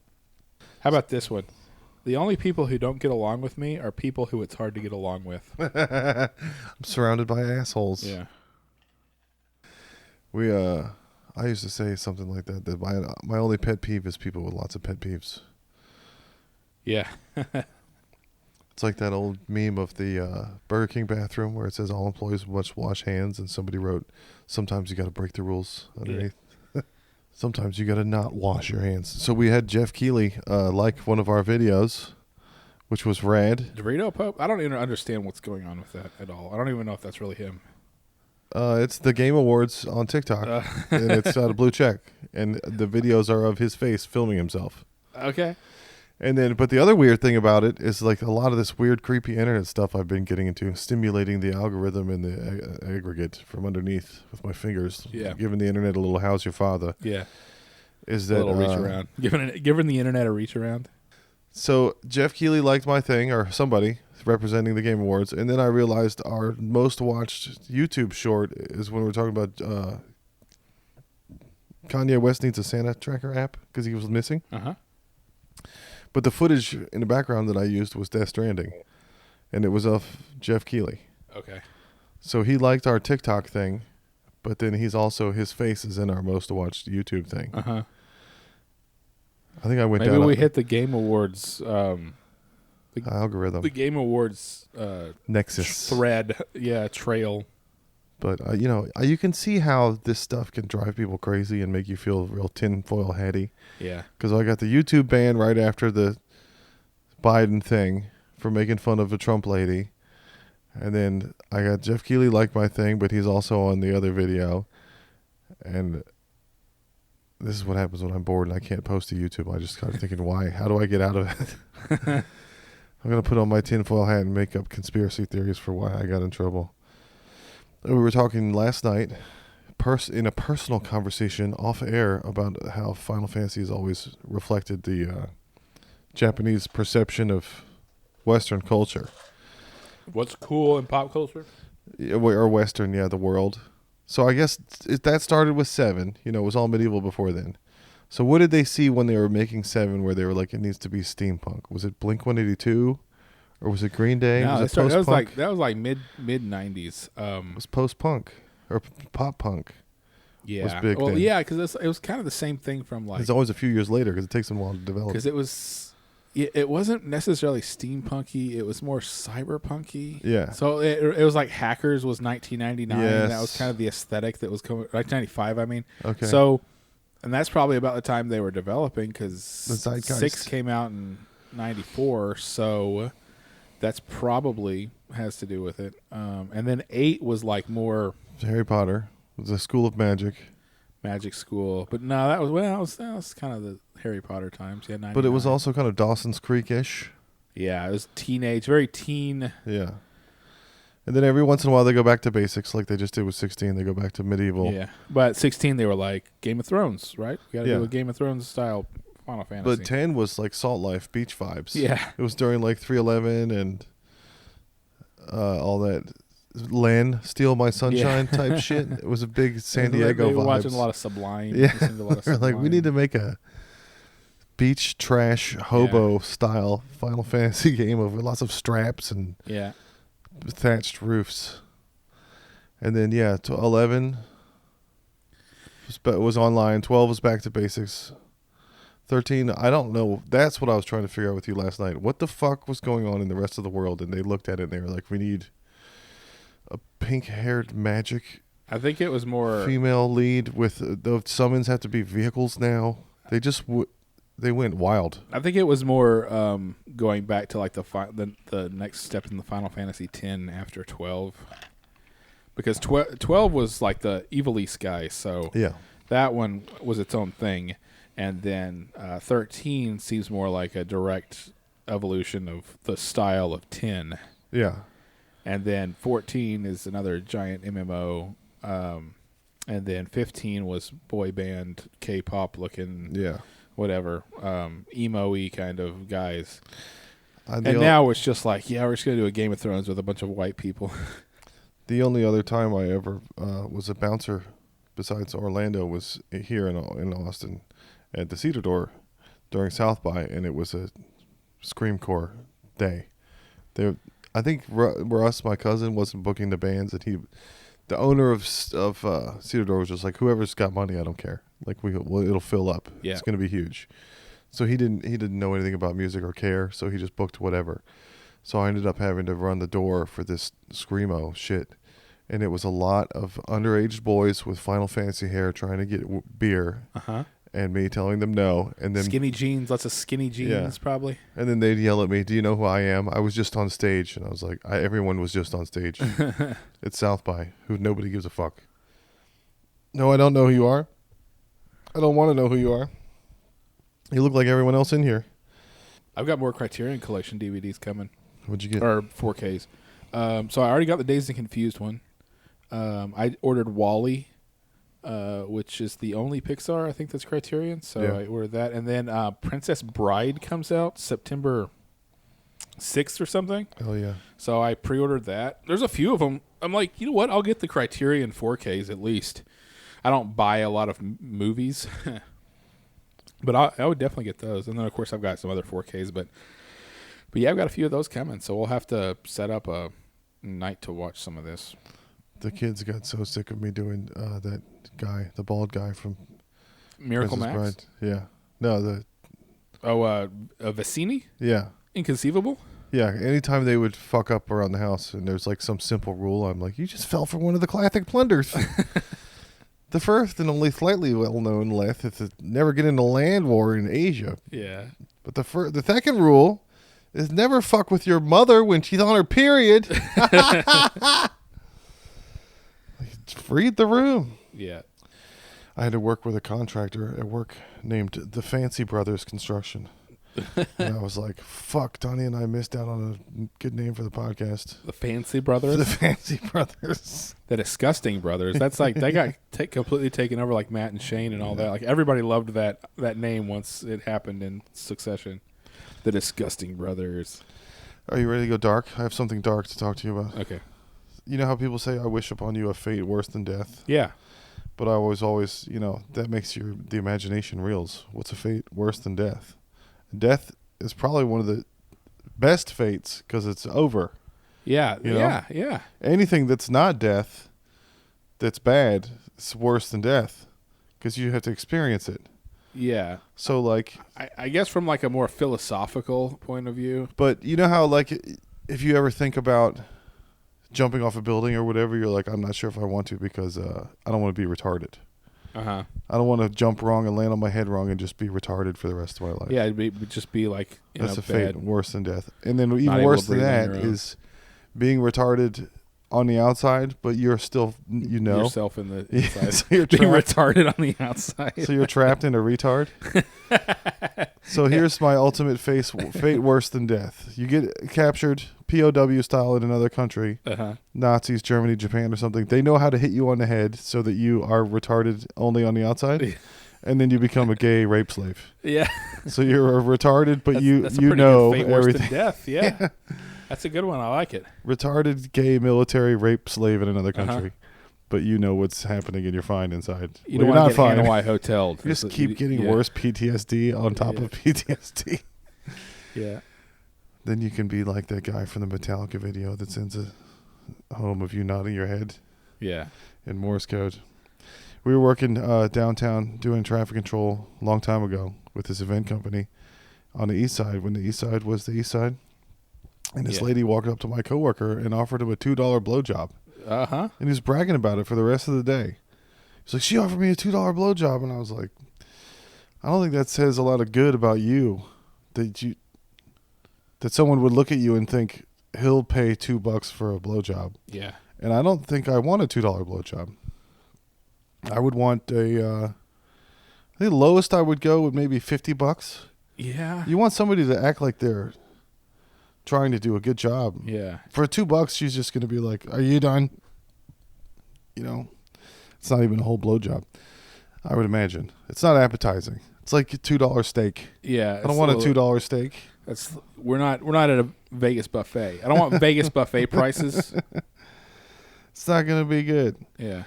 How about this one? The only people who don't get along with me are people who it's hard to get along with.
I'm surrounded by assholes.
Yeah.
I used to say something like that my only pet peeve is people with lots of pet peeves.
Yeah.
It's like that old meme of the Burger King bathroom where it says all employees must wash hands, and somebody wrote, sometimes you got to break the rules underneath. Yeah. Sometimes you got to not wash your hands. So we had Jeff Keighley like one of our videos, which was rad.
Dorito Pope? I don't even understand what's going on with that at all. I don't even know if that's really him.
It's the Game Awards on TikTok, and it's got a blue check, and the videos are of his face filming himself.
Okay.
And then, but the other weird thing about it is a lot of this weird, creepy internet stuff I've been getting into, stimulating the algorithm and the aggregate from underneath with my fingers.
Yeah.
Giving the internet a little "How's your father?"
Yeah.
Is that
a little reach around? Giving the internet a reach around.
So Jeff Keighley liked my thing, or somebody representing the Game Awards, and then I realized our most watched YouTube short is when we're talking about Kanye West needs a Santa tracker app because he was missing.
Uh-huh.
But the footage in the background that I used was Death Stranding, and it was of Jeff Keighley.
Okay.
So he liked our TikTok thing, but then his face is in our most watched YouTube thing.
Uh-huh.
I think I went
Maybe
down.
we hit the Game Awards
algorithm.
the Game Awards
Nexus
thread, trail.
But, you can see how this stuff can drive people crazy and make you feel real tinfoil hatty.
Yeah.
Because I got the YouTube ban right after the Biden thing for making fun of a Trump lady. And then I got Jeff Keighley liked my thing, but he's also on the other video. And this is what happens when I'm bored and I can't post to YouTube. I just started thinking, why? How do I get out of it? I'm going to put on my tinfoil hat and make up conspiracy theories for why I got in trouble. We were talking last night in a personal conversation off air about how Final Fantasy has always reflected the Japanese perception of Western culture.
What's cool in pop culture?
Or Western, the world. So I guess that started with 7. It was all medieval before then. So what did they see when they were making 7 where they were like, it needs to be steampunk? Was it Blink-182? Or was it Green Day?
No,
was it post-punk?
that was like mid 90s.
It was post-punk or pop-punk.
Yeah.
Was big
well,
then.
yeah, because it was kind of the same thing from like.
It's always a few years later because it takes them a while to develop.
Because it wasn't necessarily steampunky. It was more cyberpunky.
Yeah.
So it was like Hackers was 1999.
Yes.
That was kind of the aesthetic that was coming. 1995, I mean.
Okay.
So, and that's probably about the time they were developing because 6 came out in 94. So that's probably has to do with it. And then 8 was like more
Harry Potter. It was a school of magic.
Magic school. But no, that was kind of the Harry Potter times. Yeah, 99.
But it was also kind of Dawson's Creek-ish.
Yeah, it was teenage, very teen.
Yeah. And then every once in a while they go back to basics like they just did with 16. They go back to medieval.
Yeah. But 16 they were like Game of Thrones, right? We got to do a Game of Thrones style Final Fantasy.
But 10 was like Salt Life beach vibes.
Yeah.
It was during like 311 and all that Len, Steal My Sunshine type shit. It was a big San Diego
They were
vibes.
watching a lot of Sublime.
Yeah.
Listening to a lot of Sublime.
Like, we need to make a beach trash hobo style Final Fantasy game with lots of straps and thatched roofs. And then, to 11 was online. 12 was back to basics. 13, I don't know. That's what I was trying to figure out with you last night. What the fuck was going on in the rest of the world? And they looked at it and they were like, we need a pink-haired magic
I think it was more
female lead with the summons have to be vehicles now. They just they went wild.
I think it was more going back to like the next step in the Final Fantasy X after 12. Because 12 was like the Evil East guy, so that one was its own thing. And then 13 seems more like a direct evolution of the style of 10.
Yeah.
And then 14 is another giant MMO. And then 15 was boy band, K-pop looking, whatever, emo-y kind of guys. And now it's just like, we're just going to do a Game of Thrones with a bunch of white people.
The only other time I ever was a bouncer besides Orlando was here in Austin at the Cedar Door during South by, and it was a Screamcore day. I think Russ, my cousin, wasn't booking the bands, and the owner of Cedar Door was just like, whoever's got money, I don't care. Like it'll fill up.
Yeah.
It's going to be huge. So he didn't know anything about music or care, so he just booked whatever. So I ended up having to run the door for this Screamo shit. And it was a lot of underage boys with Final Fantasy hair trying to get beer.
Uh-huh.
And me telling them no. And then
skinny jeans, lots of skinny jeans probably.
And then they'd yell at me, do you know who I am? I was just on stage. And I was like, everyone was just on stage. It's South by, who nobody gives a fuck. No, I don't know who you are. I don't want to know who you are. You look like everyone else in here.
I've got more Criterion Collection DVDs coming.
What'd you get?
Or 4Ks. So I already got the Dazed and Confused one. I ordered WALL-E, which is the only Pixar I think that's Criterion. So I ordered that. And then Princess Bride comes out September 6th or something.
Oh, yeah.
So I pre-ordered that. There's a few of them. I'm like, you know what? I'll get the Criterion 4Ks at least. I don't buy a lot of movies. But I would definitely get those. And then, of course, I've got some other 4Ks. But yeah, I've got a few of those coming. So we'll have to set up a night to watch some of this.
The kids got so sick of me doing that guy, the bald guy from
Miracle
Princess
Max.
Bride. Yeah. No,
Vicini?
yeah.
Inconceivable?
Yeah, anytime they would fuck up around the house and there's like some simple rule, I'm like, you just fell for one of the classic blunders. The first and only slightly well-known left is to never get into land war in Asia.
Yeah.
But the second rule is never fuck with your mother when she's on her period. Read the room.
Yeah.
I had to work with a contractor at work named the Fancy Brothers Construction. And I was like, fuck, Donnie and I missed out on a good name for the podcast.
The Fancy Brothers?
The Fancy Brothers.
The Disgusting Brothers. That's like, they got completely taken over, like Matt and Shane and all that. Like, everybody loved that name once it happened in succession. The Disgusting Brothers.
Are you ready to go dark? I have something dark to talk to you about.
Okay.
You know how people say, I wish upon you a fate worse than death?
Yeah.
But I always, that makes the imagination reels. What's a fate worse than death? Death is probably one of the best fates because it's over.
Yeah. Yeah.
Anything that's not death, that's bad, it's worse than death because you have to experience it.
Yeah.
So, like...
I guess from, like, a more philosophical point of view.
But you know how, like, if you ever think about jumping off a building or whatever, you're like, I'm not sure if I want to because I don't want to be retarded.
Uh-huh.
I don't want to jump wrong and land on my head wrong and just be retarded for the rest of my life.
Yeah, it'd just be like,
that's a
bad.
fate worse than death. And then even worse than that is being retarded on the outside, but you're still,
yourself in the inside.
So you're
being retarded on the outside.
So you're trapped in a retard. So here's my ultimate fate worse than death. You get captured POW style in another country, Nazis, Germany, Japan or something. They know how to hit you on the head so that you are retarded only on the outside. And then you become a gay rape slave.
Yeah.
So you're retarded, but
that's
you know
fate
everything.
Worse than death. Yeah. That's a good one. I like it.
Retarded gay military rape slave in another country. But you know what's happening and you're fine inside.
You don't want to get Hanoi hoteled.
You just keep getting worse PTSD on top of PTSD.
Yeah.
Then you can be like that guy from the Metallica video that sends a home of you nodding your head.
Yeah.
In Morse code. We were working downtown doing traffic control a long time ago with this event company on the east side when the east side was the east side. And this lady walked up to my coworker and offered him a $2 blowjob. And he was bragging about it for the rest of the day. He's like, she offered me a $2 blowjob. And I was like, I don't think that says a lot of good about you. That someone would look at you and think, he'll pay $2 for a blowjob.
Yeah.
And I don't think I want a $2 blowjob. I would want the lowest I would go would maybe $50.
Yeah.
You want somebody to act like they're trying to do a good job.
Yeah.
For $2, she's just going to be like, are you done? It's not even a whole blowjob. I would imagine. It's not appetizing. It's like a $2 steak.
Yeah.
I don't want a $2 steak.
We're not at a Vegas buffet. I don't want Vegas buffet prices.
It's not going to be good.
Yeah.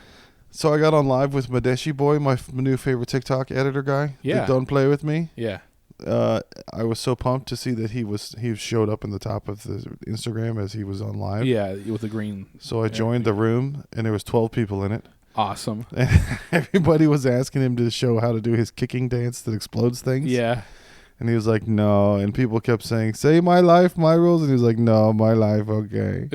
So I got on live with Madeshi Boy, my new favorite TikTok editor guy.
Yeah.
That don't play with me.
Yeah.
I was so pumped to see that he showed up in the top of the Instagram as he was on live.
Yeah, with the green.
So I joined the room, and there was 12 people in it.
Awesome.
And everybody was asking him to show how to do his kicking dance that explodes things.
Yeah.
And he was like, no. And people kept saying, say my life, my rules. And he was like, no, my life, okay.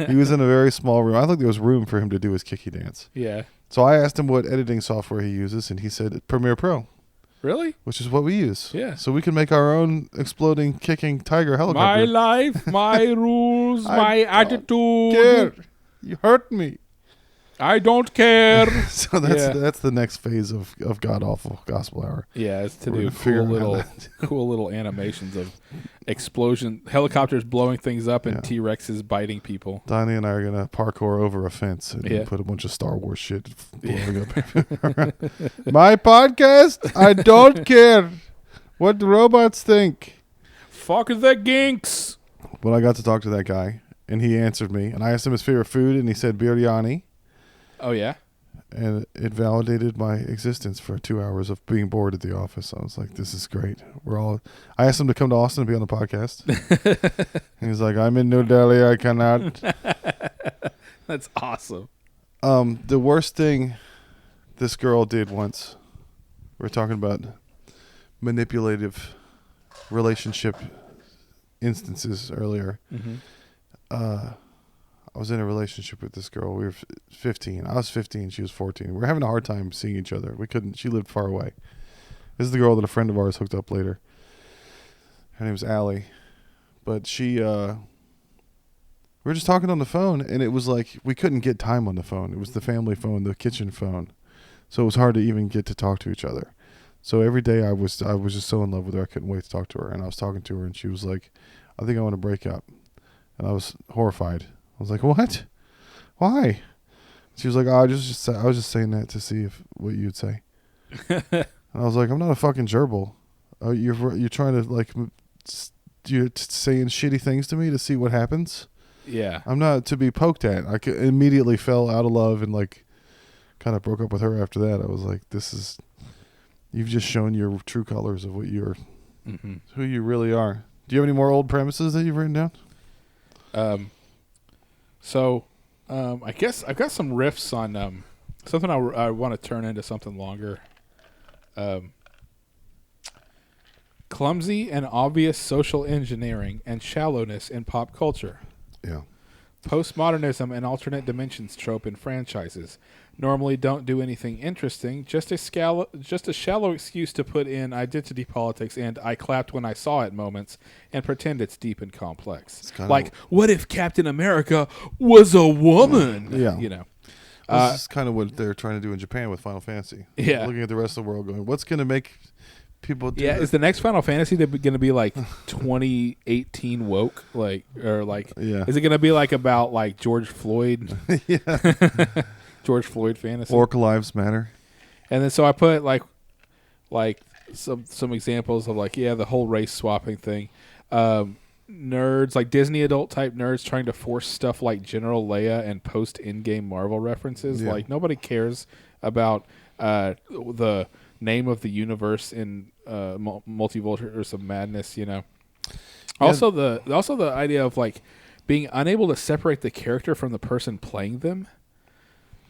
He was in a very small room. I think there was room for him to do his kicky dance.
Yeah.
So I asked him what editing software he uses, and he said Premiere Pro.
Really?
Which is what we use.
Yeah.
So we can make our own exploding, kicking tiger helicopter.
My life, my rules, my attitude.
Care. You hurt me.
I don't care.
So that's the next phase of God Awful Gospel Hour.
Yeah, it's to do cool little animations of explosion, helicopters blowing things up, and T-Rexes biting people.
Donnie and I are gonna parkour over a fence and put a bunch of Star Wars shit blowing up. My podcast. I don't care what the robots think.
Fuck the Ginks.
But I got to talk to that guy, and he answered me, and I asked him his favorite food, and he said biryani.
Oh, yeah?
And it validated my existence for 2 hours of being bored at the office. I was like, this is great. I asked him to come to Austin to be on the podcast. And he's like, I'm in New Delhi. I cannot.
That's awesome.
The worst thing this girl did once. We were talking about manipulative relationship instances earlier.
Mm-hmm.
I was in a relationship with this girl. We were 15. I was 15. She was 14. We were having a hard time seeing each other. We couldn't. She lived far away. This is the girl that a friend of ours hooked up later. Her name's Allie. But we were just talking on the phone, and it was like we couldn't get time on the phone. It was the family phone, the kitchen phone. So it was hard to even get to talk to each other. So every day I was just so in love with her. I couldn't wait to talk to her. And I was talking to her, and she was like, I think I want to break up. And I was horrified. I was like, what? Why? She was like, oh, I was just saying that to see what you'd say. And I was like, I'm not a fucking gerbil. You're trying to like, you're saying shitty things to me to see what happens.
Yeah.
I'm not to be poked at. I immediately fell out of love and like, kind of broke up with her after that. I was like, you've just shown your true colors of what who you really are. Do you have any more old premises that you've written down?
I guess I've got some riffs on something I want to turn into something longer. Clumsy and obvious social engineering and shallowness in pop culture.
Yeah.
Postmodernism and alternate dimensions trope in franchises. Normally don't do anything interesting, just a shallow excuse to put in identity politics and I clapped when I saw it moments and pretend it's deep and complex. Like, what if Captain America was a woman?
Yeah.
You know.
This is kind of what they're trying to do in Japan with Final Fantasy.
Yeah.
Looking at the rest of the world going, what's going to make people do
Yeah,
that?
Is the next Final Fantasy going to be like 2018 woke? Is it going to be like about like George Floyd?
Yeah.
George Floyd fantasy.
Orc Lives Matter.
And then so I put like some examples of like, the whole race swapping thing. Nerds, like Disney adult type nerds trying to force stuff like General Leia and post in-game Marvel references. Yeah. Like nobody cares about the name of the universe in Multiverse of Madness, you know. Yeah. Also the idea of like being unable to separate the character from the person playing them.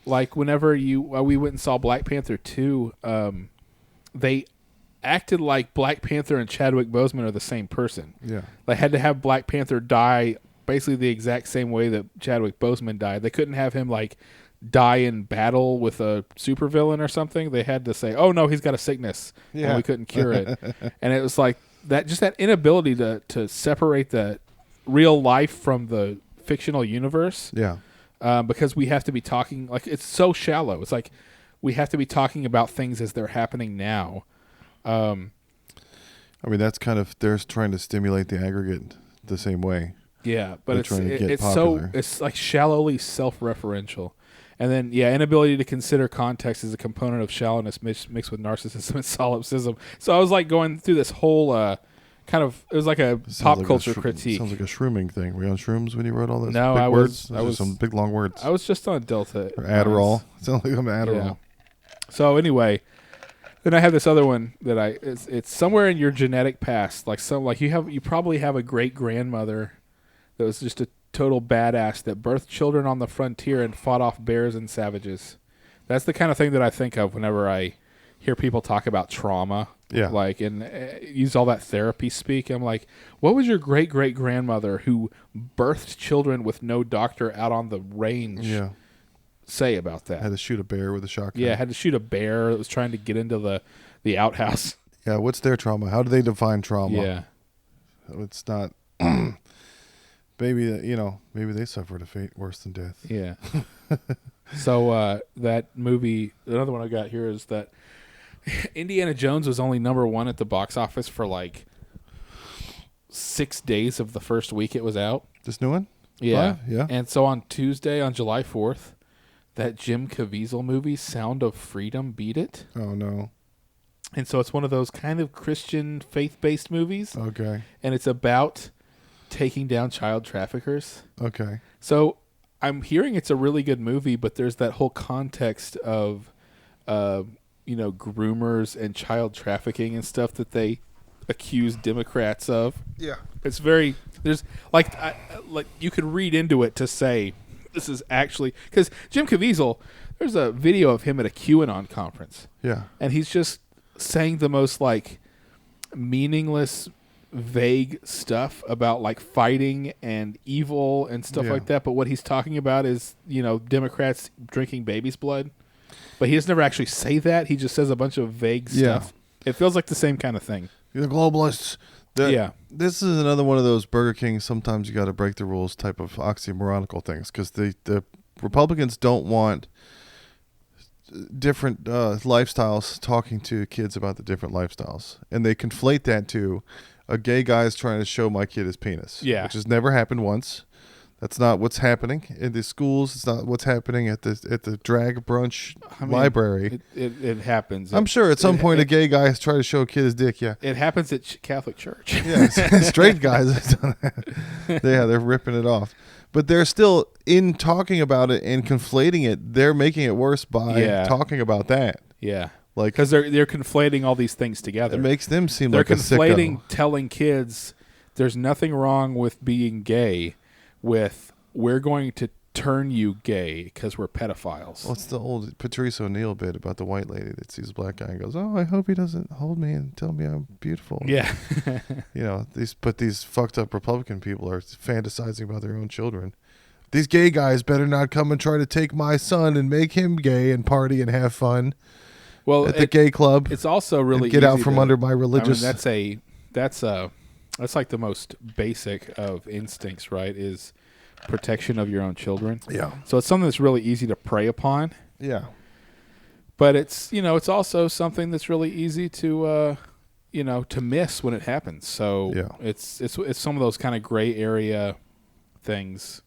Like whenever we went and saw Black Panther 2, they acted like Black Panther and Chadwick Boseman are the same person.
Yeah.
They had to have Black Panther die basically the exact same way that Chadwick Boseman died. They couldn't have him like die in battle with a supervillain or something. They had to say, "Oh no, he's got a sickness," and we couldn't cure it. And it was like that inability to separate the real life from the fictional universe.
Yeah.
Because we have to be talking like it's so shallow. It's like we have to be talking about things as they're happening now.
I mean, that's kind of they're trying to stimulate the aggregate the same way.
Yeah, but it's like shallowly self-referential, and then inability to consider context is a component of shallowness mixed with narcissism and solipsism. So I was like going through this whole. It was like a pop culture critique.
Sounds like a shrooming thing. Were you on shrooms when you wrote all those?
No,
big words?
I was
some big long words.
I was just on Delta
or Adderall. Sounds like I'm Adderall.
Yeah. So anyway, then I have this other one that it's somewhere in your genetic past. You probably have a great grandmother that was just a total badass that birthed children on the frontier and fought off bears and savages. That's the kind of thing that I think of whenever I hear people talk about trauma.
Yeah.
And use all that therapy speak. I'm like, what was your great-great-grandmother who birthed children with no doctor out on the range say about that?
Had to shoot a bear with a shotgun.
Yeah, had to shoot a bear that was trying to get into the outhouse.
Yeah, what's their trauma? How do they define trauma?
Yeah.
It's not... maybe they suffered a fate worse than death.
Yeah. So that movie, another one I got here is that Indiana Jones was only number 1 at the box office for like 6 days of the first week it was out.
This new one?
Yeah.
Yeah.
And so on Tuesday, on July 4th, that Jim Caviezel movie, Sound of Freedom, beat it.
Oh, no.
And so it's one of those kind of Christian faith-based movies.
Okay.
And it's about taking down child traffickers.
Okay.
So I'm hearing it's a really good movie, but there's that whole context of... groomers and child trafficking and stuff that they accuse Democrats of.
Yeah.
It's very, there's like you could read into it to say this is actually because Jim Caviezel. There's a video of him at a QAnon conference.
Yeah.
And he's just saying the most like meaningless, vague stuff about like fighting and evil and stuff like that. But what he's talking about is, Democrats drinking baby's blood. But he doesn't ever actually say that. He just says a bunch of vague stuff. It feels like the same kind of thing.
The globalists. This is another one of those Burger King, sometimes you got to break the rules type of oxymoronical things, because the Republicans don't want different lifestyles talking to kids about the different lifestyles. And they conflate that to a gay guy is trying to show my kid his penis.
Yeah.
Which has never happened once. That's not what's happening in the schools. It's not what's happening at the drag brunch library.
It happens.
I'm sure at some point a gay guy has tried to show a kid his dick. Yeah,
it happens at Catholic Church.
Yeah, straight guys have done that. They're ripping it off, but they're still in talking about it and conflating it. They're making it worse by talking about that.
Yeah,
like
because they're conflating all these things together.
It makes them seem
they're
like a sicko.
conflating telling kids there's nothing wrong with being gay. With we're going to turn you gay because we're pedophiles.
Well, it's the old Patrice O'Neill bit about the white lady that sees a black guy and goes, "Oh, I hope he doesn't hold me and tell me I'm beautiful."
Yeah,
these fucked up Republican people are fantasizing about their own children. These gay guys better not come and try to take my son and make him gay and party and have fun.
Well,
at the gay club,
it's also really
get
easy
out from under my religious.
That's like the most basic of instincts, right? Is protection of your own children.
Yeah.
So it's something that's really easy to prey upon.
Yeah.
But it's also something that's really easy to to miss when it happens. So it's some of those kind of gray area things.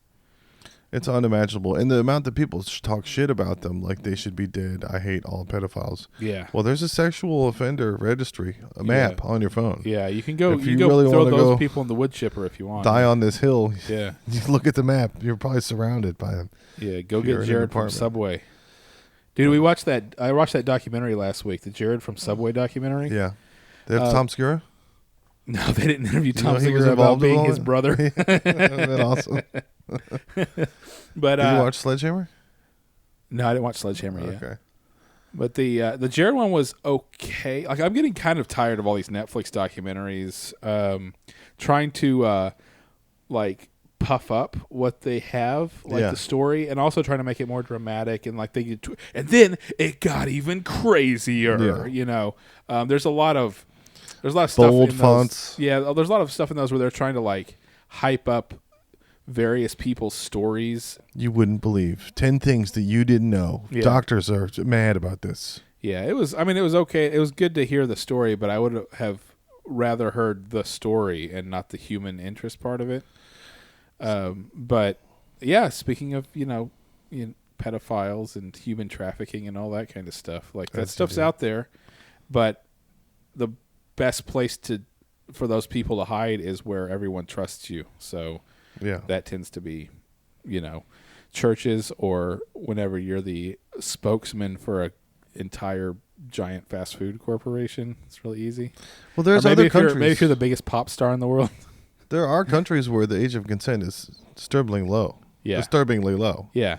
It's unimaginable. And the amount that people talk shit about them like they should be dead. I hate all pedophiles.
Yeah.
Well, there's a sexual offender registry, a map on your phone.
Yeah, you can go
if
you go really throw those people in the wood chipper if you want.
Die on this hill.
Yeah.
You look at the map, you're probably surrounded by them.
Yeah, go get Jared from Subway. Dude, I watched that documentary last week, the Jared from Subway documentary.
Yeah. They have Tom Segura?
No, they didn't interview Tom Segura about being his brother.
Isn't that awesome?
But
did you watch Sledgehammer?
No, I didn't watch Sledgehammer yet.
Okay.
But the Jared one was okay. Like I'm getting kind of tired of all these Netflix documentaries trying to like puff up what they have, like the story, and also trying to make it more dramatic and like and then it got even crazier. Yeah. There's a lot of stuff
bold
in
fonts.
Those, yeah, there's a lot of stuff in those where they're trying to like hype up various people's stories.
You wouldn't believe 10 things that you didn't know. Yeah. Doctors are mad about this.
Yeah, it was okay. It was good to hear the story, but I would have rather heard the story and not the human interest part of it. But yeah, speaking of pedophiles and human trafficking and all that kind of stuff, like that stuff's out there, but the best place for those people to hide is where everyone trusts you. So that tends to be, churches, or whenever you're the spokesman for a entire giant fast food corporation. It's really easy.
Well, there's other countries.
Maybe if you're the biggest pop star in the world.
There are countries where the age of consent is disturbingly low.
Yeah.
Disturbingly low.
Yeah.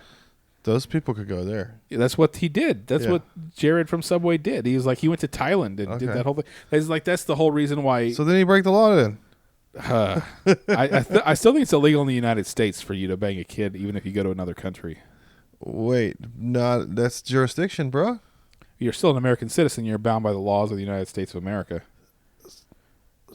Those people could go there.
Yeah, that's what he did. That's what Jared from Subway did. He was like, he went to Thailand and did that whole thing. He's like, that's the whole reason why.
So then he break the law then.
I still think it's illegal in the United States for you to bang a kid, even if you go to another country.
Wait, that's jurisdiction, bro.
You're still an American citizen. You're bound by the laws of the United States of America.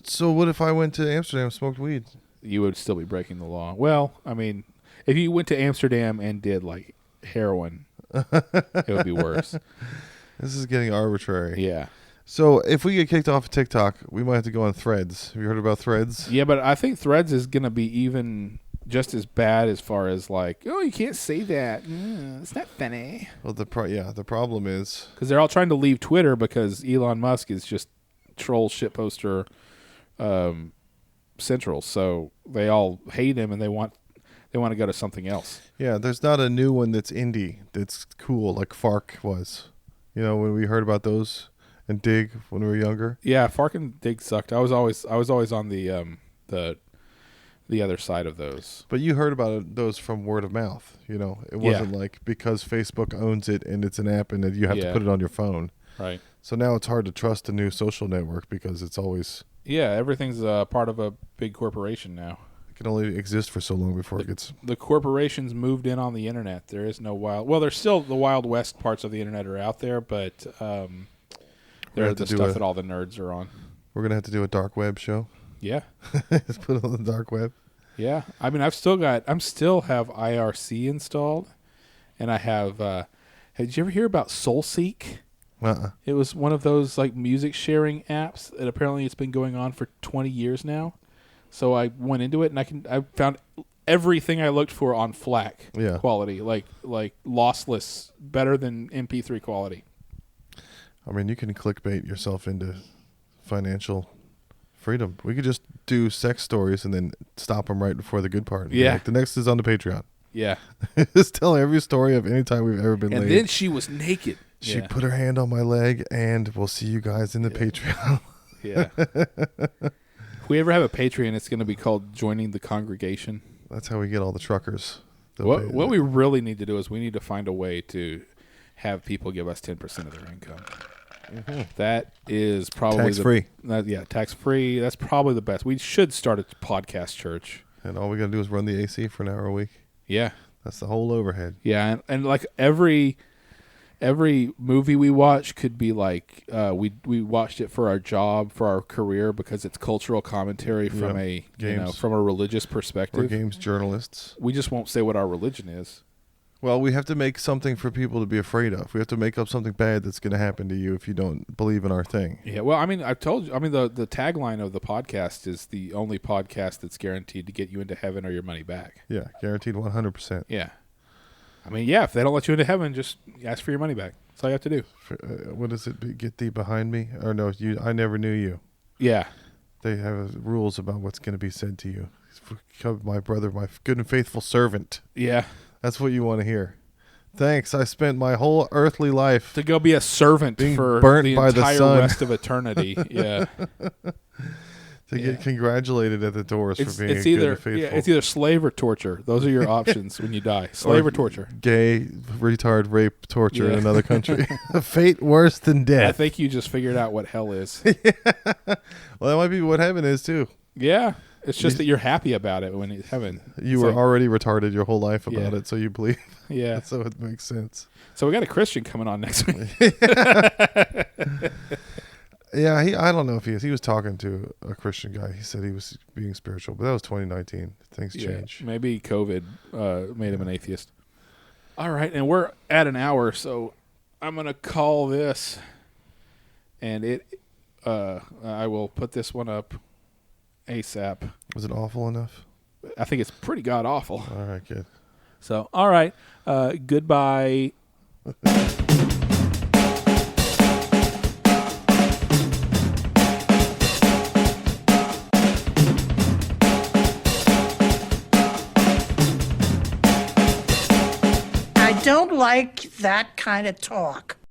So what if I went to Amsterdam and smoked weed?
You would still be breaking the law. Well, I mean, if you went to Amsterdam and did like heroin, it would be worse.
This is getting arbitrary.
Yeah.
So if we get kicked off of TikTok, we might have to go on Threads. Have you heard about Threads?
Yeah, but I think Threads is going to be even just as bad as far as like, oh, you can't say that. It's not funny.
Well, the problem is
because they're all trying to leave Twitter because Elon Musk is just troll shitposter central. So they all hate him and they want to go to something else.
Yeah, there's not a new one that's indie that's cool like Fark was. When we heard about those and Dig when we were younger.
Yeah, Fark and Dig sucked. I was always on the the other side of those.
But you heard about those from word of mouth. It wasn't like because Facebook owns it and it's an app and that you have to put it on your phone.
Right.
So now it's hard to trust a new social network because it's always...
Yeah, everything's part of a big corporation now.
It can only exist for so long before it gets...
The corporations moved in on the internet. There is no wild... Well, there's still the Wild West parts of the internet are out there, but they're the stuff that all the nerds are on.
We're going to have to do a dark web show.
Yeah.
Just put it on the dark web.
Yeah. I mean, I'm still have IRC installed, and I have... did you ever hear about SoulSeek? It was one of those like music sharing apps that apparently it's been going on for 20 years now. So I went into it and I found everything I looked for on FLAC quality, like lossless, better than MP3 quality.
I mean, you can clickbait yourself into financial freedom. We could just do sex stories and then stop them right before the good part.
Yeah.
Like, the next is on the Patreon.
Yeah.
Just tell every story of any time we've ever been laid.
And then she was naked.
She put her hand on my leg, and we'll see you guys in the Patreon.
Yeah. If we ever have a Patreon, it's going to be called Joining the Congregation.
That's how we get all the truckers.
What we really need to do is we need to find a way to have people give us 10% of their income. Mm-hmm. That is probably
tax-free.
Tax-free. That's probably the best. We should start a podcast church.
And all we got to do is run the AC for an hour a week.
Yeah.
That's the whole overhead.
Yeah, and like every movie we watch could be like we watched it for our job, for our career, because it's cultural commentary from from a religious perspective.
We're games journalists.
We just won't say what our religion is.
Well, we have to make something for people to be afraid of. We have to make up something bad that's going to happen to you if you don't believe in our thing.
Yeah, well, I mean, I've told you. I mean, the tagline of the podcast is the only podcast that's guaranteed to get you into heaven or your money back.
Yeah, guaranteed 100%.
Yeah. I mean, yeah, if they don't let you into heaven, just ask for your money back. That's all you have to do.
What is it? Get thee behind me? Or no, I never knew you.
Yeah.
They have rules about what's going to be said to you. My brother, my good and faithful servant.
Yeah.
That's what you want to hear. Thanks. I spent my whole earthly life
to go be a servant for
burnt
the
by
entire
the sun.
rest of eternity. Yeah.
To get congratulated at the doors for being
it's
good
either,
and faithful.
Yeah, it's either slave or torture. Those are your options when you die. Slave or torture.
Gay, retard, rape, torture in another country. A fate worse than death.
I think you just figured out what hell is.
Well, that might be what heaven is too.
Yeah. It's just that you're happy about it when it's heaven.
You were already retarded your whole life about it, so you believe.
Yeah.
So it makes sense.
So we got a Christian coming on next week.
Yeah, I don't know if he is. He was talking to a Christian guy. He said he was being spiritual, but that was 2019. Things change.
Maybe COVID made him an atheist. All right, and we're at an hour, so I'm going to call this, and I will put this one up ASAP.
Was it awful enough?
I think it's pretty god awful.
All right, good.
So, all right, goodbye.
Don't like that kind of talk.